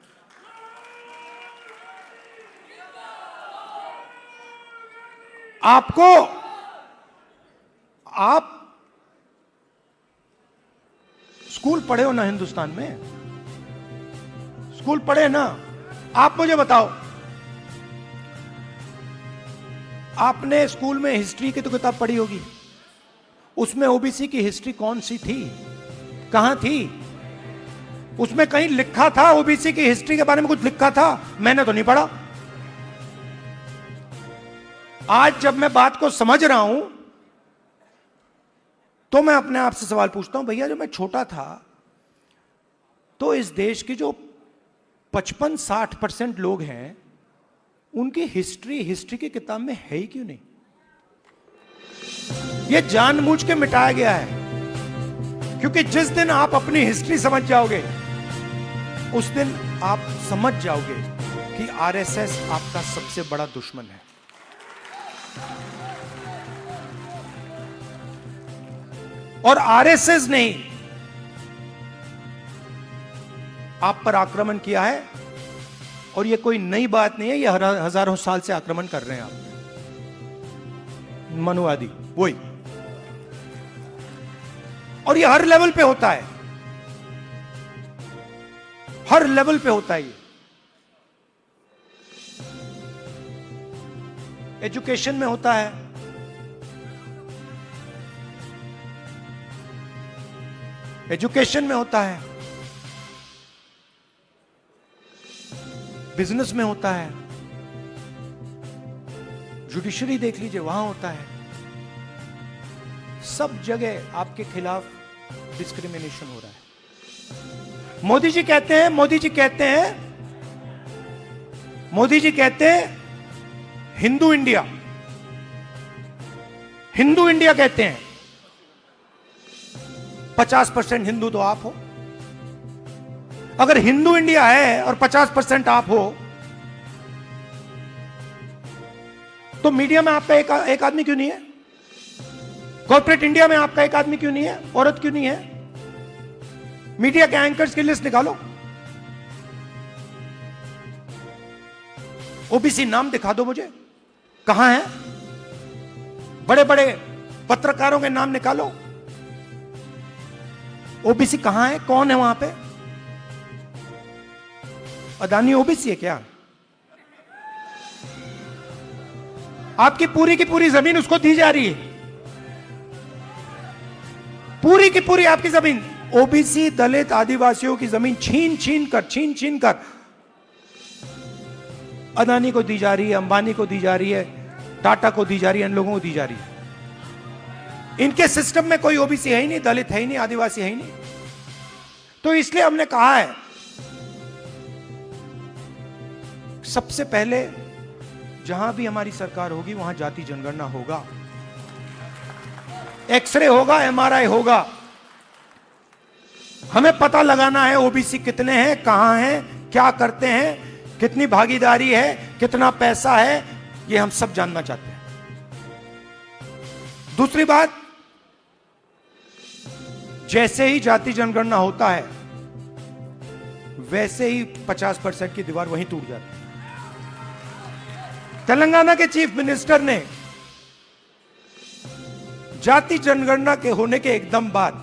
B: आप स्कूल पढ़े हो ना हिंदुस्तान में? स्कूल पढ़े ना? आप मुझे बताओ, आपने स्कूल में हिस्ट्री की तो किताब पढ़ी होगी। उसमें ओबीसी की हिस्ट्री कौन सी थी, कहां थी? उसमें कहीं लिखा था ओबीसी की हिस्ट्री के बारे में कुछ लिखा था? मैंने तो नहीं पढ़ा। आज जब मैं बात को समझ रहा हूं तो मैं अपने आप से सवाल पूछता हूं, भैया जब मैं छोटा था तो इस देश के जो 55-60% लोग हैं उनकी हिस्ट्री की किताब में है ही क्यों नहीं? यह जानबूझ के मिटाया गया है, क्योंकि जिस दिन आप अपनी हिस्ट्री समझ जाओगे उस दिन आप समझ जाओगे कि आरएसएस आपका सबसे बड़ा दुश्मन है। और आरएसएस ने आप पर आक्रमण किया है, और यह कोई नई बात नहीं है, यह हजारों साल से आक्रमण कर रहे हैं आप, मनुवादी वही। और यह हर लेवल पे होता है, हर लेवल पे होता है। ये एजुकेशन में होता है, एजुकेशन में होता है, बिजनेस में होता है, जुडिशरी देख लीजिए वहां होता है। सब जगह आपके खिलाफ डिस्क्रिमिनेशन हो रहा है। मोदी जी कहते हैं हिंदू इंडिया कहते हैं। 50% हिंदू तो आप हो। अगर हिंदू इंडिया है और 50% आप हो, तो मीडिया में आपका एक आदमी क्यों नहीं है? कॉर्पोरेट इंडिया में आपका एक आदमी क्यों नहीं है? औरत क्यों नहीं है? मीडिया के एंकर्स की लिस्ट निकालो, ओबीसी नाम दिखा दो मुझे, कहां है? बड़े बड़े पत्रकारों के नाम निकालो, ओबीसी कहां है? कौन है वहां पे? अदानी ओबीसी है क्या? आपकी पूरी की पूरी जमीन उसको दी जा रही है, पूरी की पूरी आपकी जमीन। ओबीसी दलित आदिवासियों की जमीन छीन छीन कर अदानी को दी जा रही है, अंबानी को दी जा रही है, टाटा को दी जा रही है, इन लोगों को दी जा रही है। इनके सिस्टम में कोई ओबीसी है ही नहीं, दलित है ही नहीं, आदिवासी है ही नहीं। तो इसलिए हमने कहा है सबसे पहले जहां भी हमारी सरकार होगी वहां जाति जनगणना होगा, एक्सरे होगा, एमआरआई होगा। हमें पता लगाना है ओबीसी कितने हैं, कहां हैं, क्या करते हैं, कितनी भागीदारी है, कितना पैसा है, ये हम सब जानना चाहते हैं। दूसरी बात, जैसे ही जाति जनगणना होता है वैसे ही 50% की दीवार वहीं टूट जाती है। तेलंगाना के चीफ मिनिस्टर ने जाति जनगणना के होने के एकदम बाद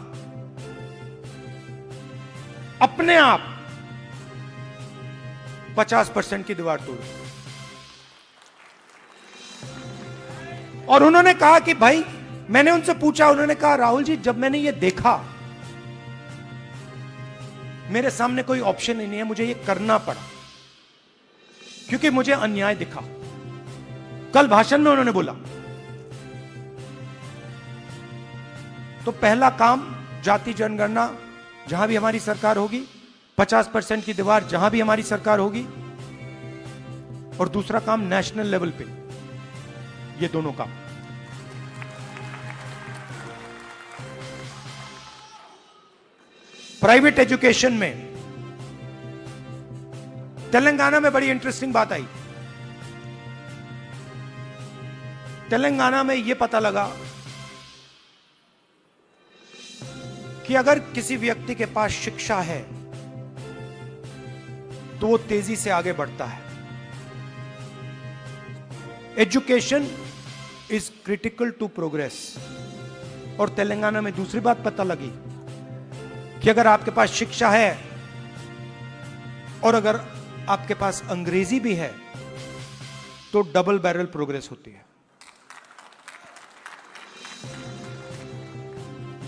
B: अपने आप 50% की दीवार तोड़ी, और उन्होंने कहा कि भाई, मैंने उनसे पूछा, उन्होंने कहा राहुल जी जब मैंने ये देखा मेरे सामने कोई ऑप्शन ही नहीं है, मुझे ये करना पड़ा क्योंकि मुझे अन्याय दिखा। कल भाषण में उन्होंने बोला तो पहला काम जाति जनगणना जहां भी हमारी सरकार होगी, 50% की दीवार जहां भी हमारी सरकार होगी, और दूसरा काम नेशनल लेवल पे, ये दोनों काम। प्राइवेट एजुकेशन में तेलंगाना में बड़ी इंटरेस्टिंग बात आई। तेलंगाना में यह पता लगा कि अगर किसी व्यक्ति के पास शिक्षा है तो वो तेजी से आगे बढ़ता है। Education is critical to progress. और तेलंगाना में दूसरी बात पता लगी कि अगर आपके पास शिक्षा है और अगर आपके पास अंग्रेजी भी है तो डबल बैरल प्रोग्रेस होती है।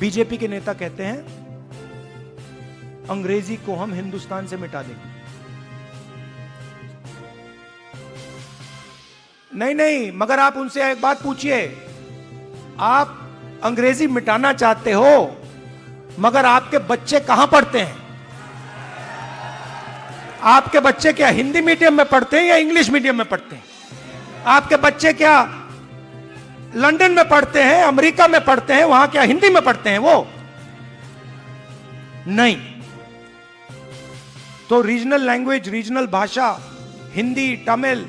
B: बीजेपी के नेता कहते हैं अंग्रेजी को हम हिंदुस्तान से मिटा देंगे। नहीं, मगर आप उनसे एक बात पूछिए, आप अंग्रेजी मिटाना चाहते हो, मगर आपके बच्चे कहां पढ़ते हैं? आपके बच्चे क्या हिंदी मीडियम में पढ़ते हैं या इंग्लिश मीडियम में पढ़ते हैं? आपके बच्चे क्या लंदन में पढ़ते हैं, अमेरिका में पढ़ते हैं, वहां क्या हिंदी में पढ़ते हैं वो? नहीं। तो रीजनल लैंग्वेज, रीजनल भाषा, हिंदी, तमिल,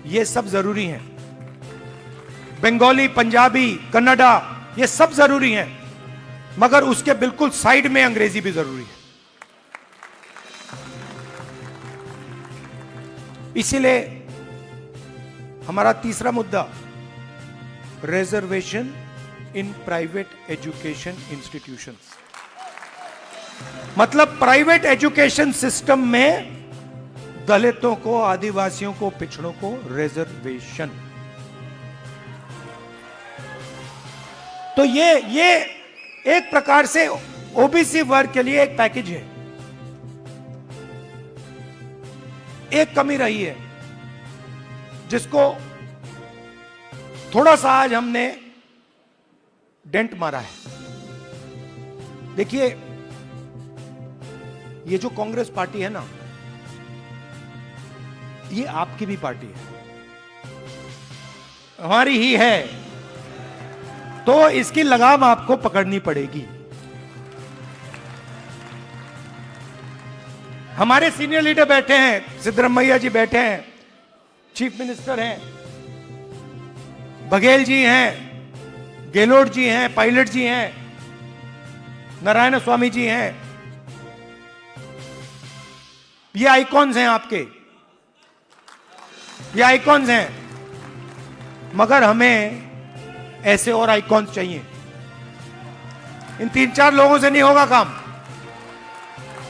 B: ये सब जरूरी हैं। बंगाली, पंजाबी, कन्नड़ा, ये सब जरूरी हैं, मगर उसके बिल्कुल साइड में अंग्रेजी भी जरूरी है। इसीलिए हमारा तीसरा मुद्दा reservation in private education institutions, मतलब प्राइवेट एजुकेशन सिस्टम में दलितों को, आदिवासियों को, पिछड़ों को रिजर्वेशन। तो ये एक प्रकार से ओबीसी वर्ग के लिए एक पैकेज है। एक कमी रही है जिसको थोड़ा सा आज हमने डेंट मारा है। देखिए, ये जो कांग्रेस पार्टी है ना, ये आपकी भी पार्टी है, हमारी ही है, तो इसकी लगाम आपको पकड़नी पड़ेगी। हमारे सीनियर लीडर बैठे हैं, सिद्धरामैया जी बैठे हैं, चीफ मिनिस्टर हैं, बघेल जी हैं, गेहलोत जी हैं, पायलट जी हैं, नारायण स्वामी जी हैं। ये आइकॉन्स हैं आपके, ये आइकॉन्स हैं, मगर हमें ऐसे और आइकॉन्स चाहिए। इन 3-4 लोगों से नहीं होगा काम।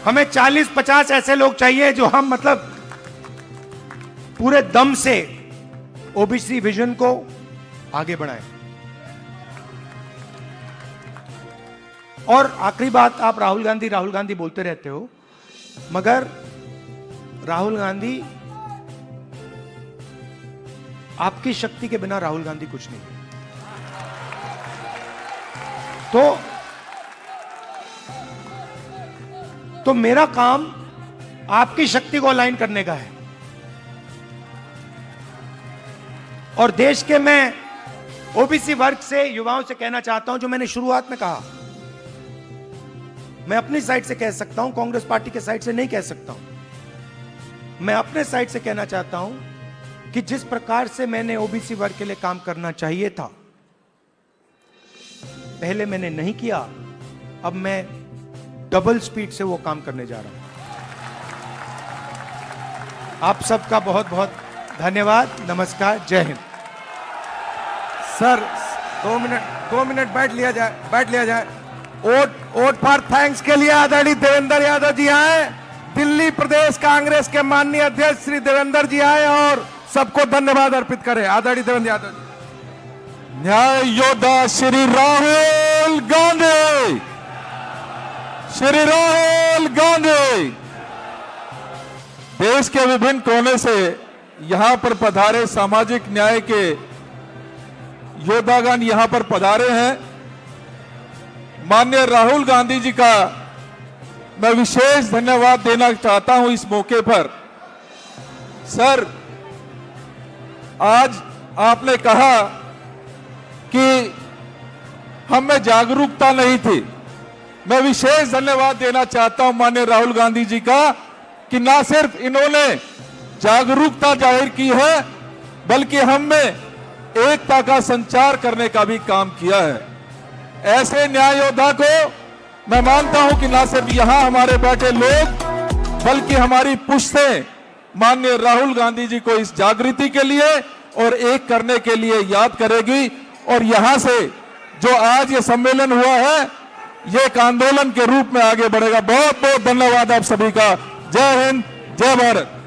B: हमें 40-50 ऐसे लोग चाहिए जो हम मतलब पूरे दम से ओबीसी विजन को आगे बढ़ाएं। और आखिरी बात, आप राहुल गांधी बोलते रहते हो, मगर राहुल गांधी, आपकी शक्ति के बिना राहुल गांधी कुछ नहीं है। तो मेरा काम आपकी शक्ति को अलाइन करने का है। और देश के मैं ओबीसी वर्ग से, युवाओं से कहना चाहता हूं, जो मैंने शुरुआत में कहा, मैं अपनी साइड से कह सकता हूं, कांग्रेस पार्टी के साइड से नहीं कह सकता हूं। मैं अपने साइड से कहना चाहता हूं कि जिस प्रकार से मैंने ओबीसी वर्ग के लिए काम करना चाहिए था, पहले मैंने नहीं किया, अब मैं डबल स्पीड से वो काम करने जा रहा हूं। आप सबका बहुत बहुत धन्यवाद। नमस्कार, जय हिंद।
D: सर 2 मिनट बैठ लिया जाए। वोट फॉर थैंक्स के लिए आदरणीय देवेंद्र यादव जी आए, दिल्ली प्रदेश कांग्रेस के माननीय अध्यक्ष श्री देवेंद्र जी आए और सबको धन्यवाद अर्पित करें। आदरणीय देवेंद्र यादव जी।
G: न्याय योद्धा श्री राहुल गांधी, श्री राहुल गांधी देश के विभिन्न कोने से यहां पर पधारे सामाजिक न्याय के योद्धागण यहां पर पधारे हैं। माननीय राहुल गांधी जी का मैं विशेष धन्यवाद देना चाहता हूं इस मौके पर। सर, आज आपने कहा कि हम में जागरूकता नहीं थी। मैं विशेष धन्यवाद देना चाहता हूं माननीय राहुल गांधी जी का कि ना सिर्फ इन्होंने जागरूकता जाहिर की है, बल्कि हम में एकता का संचार करने का भी काम किया है। ऐसे न्याय योद्धा को मैं मानता हूं कि ना सिर्फ यहां हमारे बैठे लोग, बल्कि हमारी पुश्तें माननीय राहुल गांधी जी को इस जागृति के लिए और एक करने के लिए याद करेगी। और यहां से जो आज ये सम्मेलन हुआ है, ये एक आंदोलन के रूप में आगे बढ़ेगा। बहुत बहुत धन्यवाद आप सभी का। जय हिंद, जय भारत।